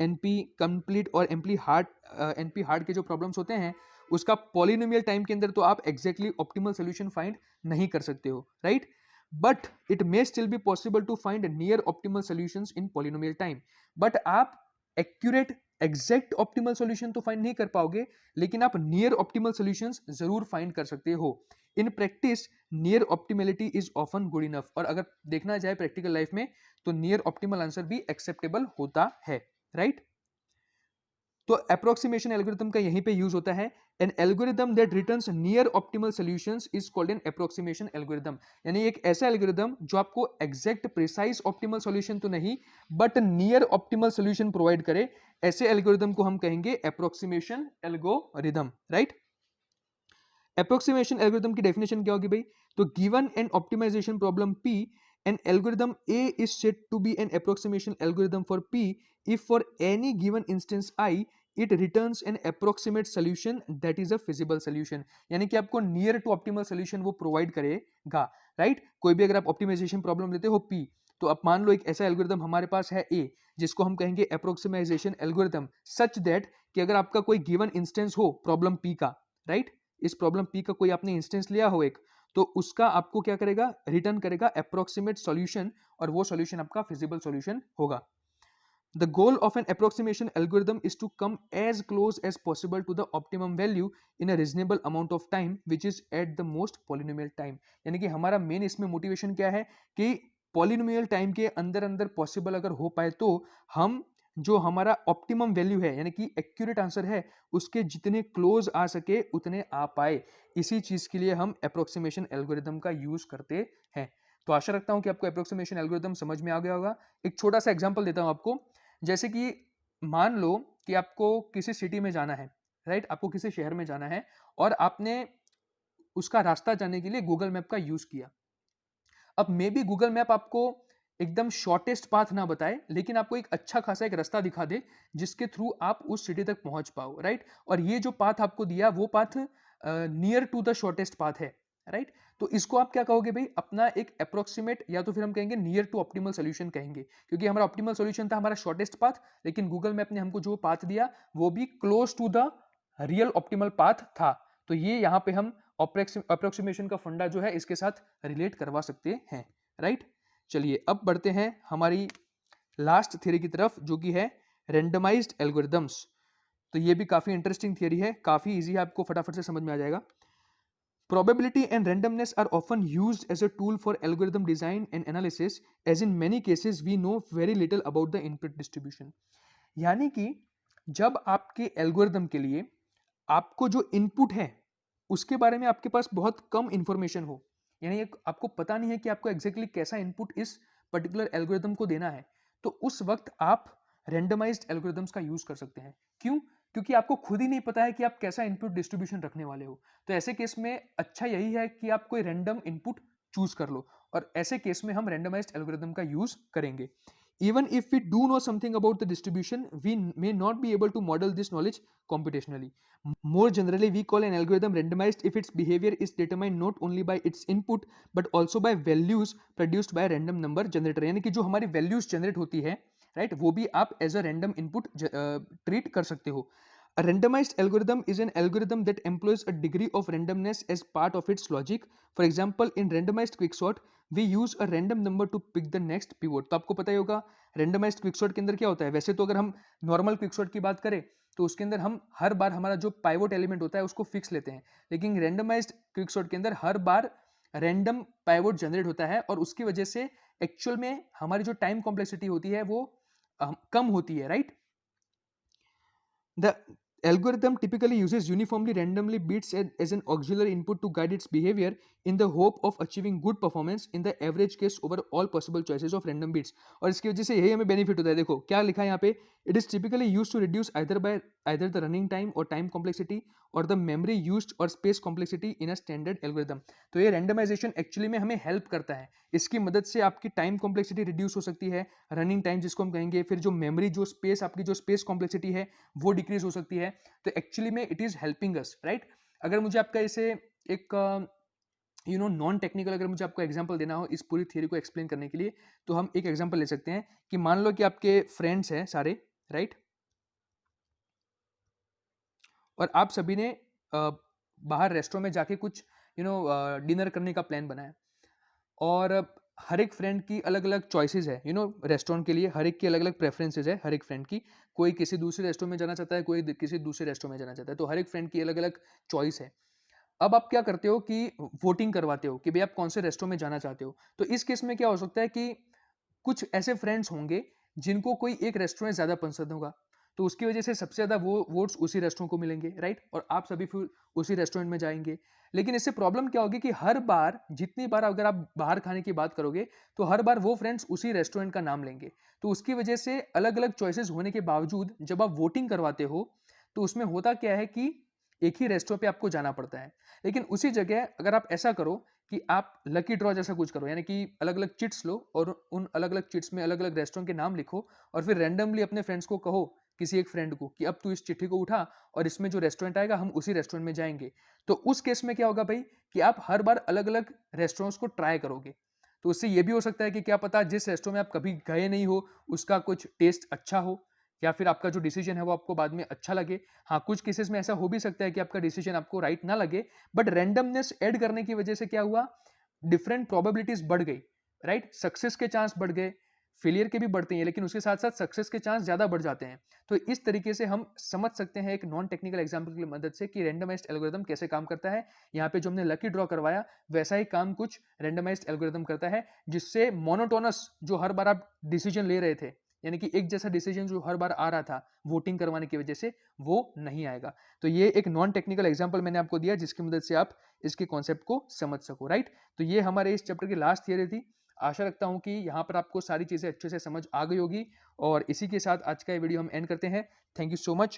NP कंप्लीट और NP हार्ड के जो प्रॉब्लम्स होते हैं उसका पॉलिनोमियल टाइम के अंदर तो आप एग्जैक्टली ऑप्टिमल सोल्यूशन फाइंड नहीं कर सकते हो, right? But it may still be possible to find near optimal solutions in polynomial time. But आप एक्यूरेट एग्जैक्ट ऑप्टिमल सॉल्यूशन तो फाइंड नहीं कर पाओगे, लेकिन आप नियर ऑप्टिमल सॉल्यूशंस जरूर फाइंड कर सकते हो. In practice near optimality is often good enough. और अगर देखना जाए प्रैक्टिकल लाइफ में तो नियर ऑप्टिमल आंसर भी एक्सेप्टेबल होता है, राइट? तो अप्रोक्सीमेशन एल्गोरिथम का यहीं पे यूज होता है. An algorithm that returns near optimal solutions is called an approximation algorithm. यानी एक ऐसा एल्गोरिथम जो आपको एग्जैक्ट प्रिसाइज ऑप्टिमल सॉल्यूशन तो नहीं but near optimal solution provide करे, ऐसे एल्गोरिथम को हम कहेंगे approximation algorithm, right? Approximation algorithm की डेफिनेशन क्या होगी भाई? तो given an optimisation problem P, an algorithm A is said to be an approximation algorithm for P if for any given instance I it returns an approximate solution that is a feasible solution. यानी कि आपको near to optimal solution वो provide करेगा, right? कोई भी अगर आप optimization problem लेते हो P, तो आप मान लो एक ऐसा एल्गोरिथम हमारे पास है A जिसको हम कहेंगे approximation algorithm such that कि अगर आपका कोई given instance हो प्रॉब्लम P का, राइट? इस प्रॉब्लम P का कोई आपने इंस्टेंस लिया हो एक, तो उसका आपको क्या करेगा? रिटर्न करेगा अप्रोक्सीमेट सॉल्यूशन, और वो सॉल्यूशन आपका फिजिबल सॉल्यूशन होगा. The goal of an approximation algorithm is to come as close as possible to the optimum value in a reasonable amount of time which is at the most polynomial time. यानी कि हमारा main इसमें motivation क्या है कि polynomial time के अंदर अंदर पॉसिबल अगर हो पाए तो हम जो हमारा ऑप्टिमम वैल्यू है यानी कि एक्यूरेट आंसर है उसके जितने क्लोज आ सके उतने आ पाए, इसी चीज के लिए हम अप्रोक्सीमेशन एल्गोरिथम का यूज करते हैं. तो आशा रखता हूं कि आपको अप्रोक्सीमेशन एल्गोरिथम समझ में आ गया होगा. एक छोटा सा एग्जांपल देता हूं आपको. जैसे कि मान लो कि आपको किसी सिटी में जाना है, राइट? आपको किसी शहर में जाना है और आपने उसका रास्ता जानने के लिए गूगल मैप का यूज किया. अब मे बी गूगल मैप आपको एकदम शॉर्टेस्ट पाथ ना बताए, लेकिन आपको एक अच्छा खासा एक रास्ता दिखा दे जिसके थ्रू आप उस सिटी तक पहुंच पाओ, राइट? और ये जो पाथ आपको दिया वो path near to the shortest path है, राइट? तो इसको आप क्या कहोगे भाई? अपना एक अप्रोक्सीमेट या तो फिर हम कहेंगे नियर टू ऑप्टिमल सोल्यूशन कहेंगे, क्योंकि हमारा ऑप्टिमल सोल्यूशन था हमारा शॉर्टेस्ट पाथ, लेकिन गूगल मैप ने हमको जो पाथ दिया वो भी close to the real optimal path था. तो ये यहाँ पे हम अप्रोक्सीमेशन का फंडा जो है इसके साथ रिलेट करवा सकते हैं, राइट? चलिए अब बढ़ते हैं हमारी लास्ट थ्योरी की तरफ जो कि है रेंडमाइज्ड एल्गोरिथम्स. तो ये भी काफी इंटरेस्टिंग थ्योरी है, काफी इजी है, आपको फटाफट से समझ में आ जाएगा. Probability and randomness are often used as a tool for algorithm design and analysis, as in many cases we know very little about the input distribution. यानी कि जब आपके एल्गोरिथम के लिए आपको जो इनपुट है उसके बारे में आपके पास बहुत कम इंफॉर्मेशन हो, यानी आपको पता नहीं है कि आपको एग्जैक्टली कैसा इनपुट इस पर्टिकुलर एल्गोरिथम को देना है, तो उस वक्त आप रेंडमाइज्ड एल्गोरिथम्स का यूज कर सकते हैं. क्यों? क्योंकि आपको खुद ही नहीं पता है कि आप कैसा इनपुट डिस्ट्रीब्यूशन रखने वाले हो. तो ऐसे केस में अच्छा यही है कि आप कोई रैंडम इनपुट चूज कर लो, और ऐसे केस में हम रेंडमाइज्ड एल्गोरिथम का यूज करेंगे. Even if we do know something about the distribution, we may not be able to model this knowledge computationally. More generally, we call an algorithm randomized if its behavior is determined not only by its input but also by values produced by a random number generator. यानी कि जो हमारी values generate होती है, right, वो भी आप as a random input treat कर सकते हो. A randomized algorithm is an algorithm that employs a degree of randomness as part of its logic. For example, in randomized quicksort, we use a random number to pick the next pivot. तो आपको पता ही होगा randomized quicksort के अंदर क्या होता है. वैसे तो अगर हम नॉर्मल quicksort की बात करें तो उसके अंदर हम हर बार हमारा जो पाइवोट एलिमेंट होता है उसको फिक्स लेते हैं, लेकिन randomized quicksort के अंदर हर बार रैंडम पाइवोट जनरेट होता है, और उसकी वजह से एक्चुअल में हमारी जो टाइम कॉम्प्लेक्सिटी होती है वो कम होती है, right? The algorithm typically uses uniformly randomly bits as an auxiliary input to guide its behavior. In the hope of achieving good performance in the average case over all possible choices of random bits. और इसकी वजह से यही हमें benefit होता है। देखो क्या लिखा है यहाँ पे, it is typically use to reduce either the running time और टाइम कॉम्प्लेक्सिटी और द मेमोरी यूज्ड और space complexity in a standard algorithm. तो ये रैंडमाइजेशन एक्चुअली में हमें हेल्प करता है। इसकी मदद से आपकी टाइम कॉम्प्लेक्सिटी रिड्यूस हो सकती है, रनिंग टाइम जिसको हम कहेंगे, फिर जो मेमोरी, जो स्पेस, आपकी जो स्पेस कॉम्प्लेक्सिटी है वो डिक्रीज हो सकती है। तो एक्चुअली में it is helping us, right. अगर मुझे आपका इसे एक नॉन टेक्निकल अगर मुझे आपको एग्जांपल देना हो इस पूरी थ्योरी को एक्सप्लेन करने के लिए, तो हम एक एग्जांपल ले सकते हैं कि मान लो कि आपके फ्रेंड्स हैं सारे, राइट, और आप सभी ने बाहर रेस्टोरेंट में जाके कुछ डिनर करने का प्लान बनाया। और हर एक फ्रेंड की अलग अलग चॉइसेस है, रेस्टोरेंट के लिए हर एक की अलग अलग प्रेफरेंसेस है हर एक फ्रेंड की। कोई किसी दूसरे रेस्टोरेंट में जाना चाहता है, कोई किसी दूसरे रेस्टोरेंट में जाना चाहता है, तो हर एक फ्रेंड की अलग अलग चॉइस है। अब आप क्या करते हो कि वोटिंग करवाते हो कि भाई आप कौन से रेस्टोरेंट में जाना चाहते हो। तो इस केस में क्या हो सकता है कि कुछ ऐसे फ्रेंड्स होंगे जिनको कोई एक रेस्टोरेंट ज़्यादा पसंद होगा, तो उसकी वजह से सबसे ज़्यादा वो वोट्स उसी रेस्टोरेंट को मिलेंगे, राइट, और आप सभी फिर उसी रेस्टोरेंट में जाएंगे। लेकिन इससे प्रॉब्लम क्या होगी कि हर बार, जितनी बार अगर आप बाहर खाने की बात करोगे, तो हर बार वो फ्रेंड्स उसी रेस्टोरेंट का नाम लेंगे। तो उसकी वजह से अलग अलग चॉइसेस होने के बावजूद जब आप वोटिंग करवाते हो, तो उसमें होता क्या है कि एक ही रेस्टोरेंट पे आपको जाना पड़ता है। लेकिन उसी जगह अगर आप ऐसा करो कि आप लकी ड्रॉ जैसा कुछ करो, यानी कि अलग अलग चिट्स लो और उन अलग अलग चिट्स में अलग अलग रेस्टोरेंट के नाम लिखो, और फिर रैंडमली अपने फ्रेंड्स को कहो, किसी एक फ्रेंड को, कि अब तू इस चिट्ठी को उठा और इसमें जो रेस्टोरेंट आएगा हम उसी रेस्टोरेंट में जाएंगे। तो उस केस में क्या होगा भाई कि आप हर बार अलग अलग रेस्टोरेंट्स को ट्राई करोगे। तो उससे ये भी हो सकता है कि क्या पता जिस रेस्टोरेंट में आप कभी गए नहीं हो उसका कुछ टेस्ट अच्छा हो, या फिर आपका जो डिसीजन है वो आपको बाद में अच्छा लगे। हाँ, कुछ केसेस में ऐसा हो भी सकता है कि आपका डिसीजन आपको राइट ना लगे, बट रैंडमनेस ऐड करने की वजह से क्या हुआ, डिफरेंट प्रोबेबिलिटीज बढ़ गई, राइट, सक्सेस के चांस बढ़ गए, फेलियर के भी बढ़ते हैं लेकिन उसके साथ साथ सक्सेस के चांस ज्यादा बढ़ जाते हैं। तो इस तरीके से हम समझ सकते हैं एक नॉन टेक्निकल एग्जांपल की मदद से कि रैंडमाइज्ड एल्गोरिथम कैसे काम करता है। यहाँ पे जो हमने लकी ड्रॉ करवाया वैसा ही काम कुछ रैंडमाइज्ड एल्गोरिथम करता है, जिससे मोनोटोनस जो हर बार आप डिसीजन ले रहे थे, यानी कि एक जैसा डिसीजन जो हर बार आ रहा था वोटिंग करवाने की वजह से, वो नहीं आएगा। तो ये एक नॉन टेक्निकल एग्जांपल मैंने आपको दिया जिसकी मदद से आप इसके कॉन्सेप्ट को समझ सको, राइट। तो ये हमारे इस चैप्टर की लास्ट थियरी थी। आशा रखता हूं कि यहाँ पर आपको सारी चीजें अच्छे से समझ आ गई होगी, और इसी के साथ आज का ये वीडियो हम एंड करते हैं। Thank you so much.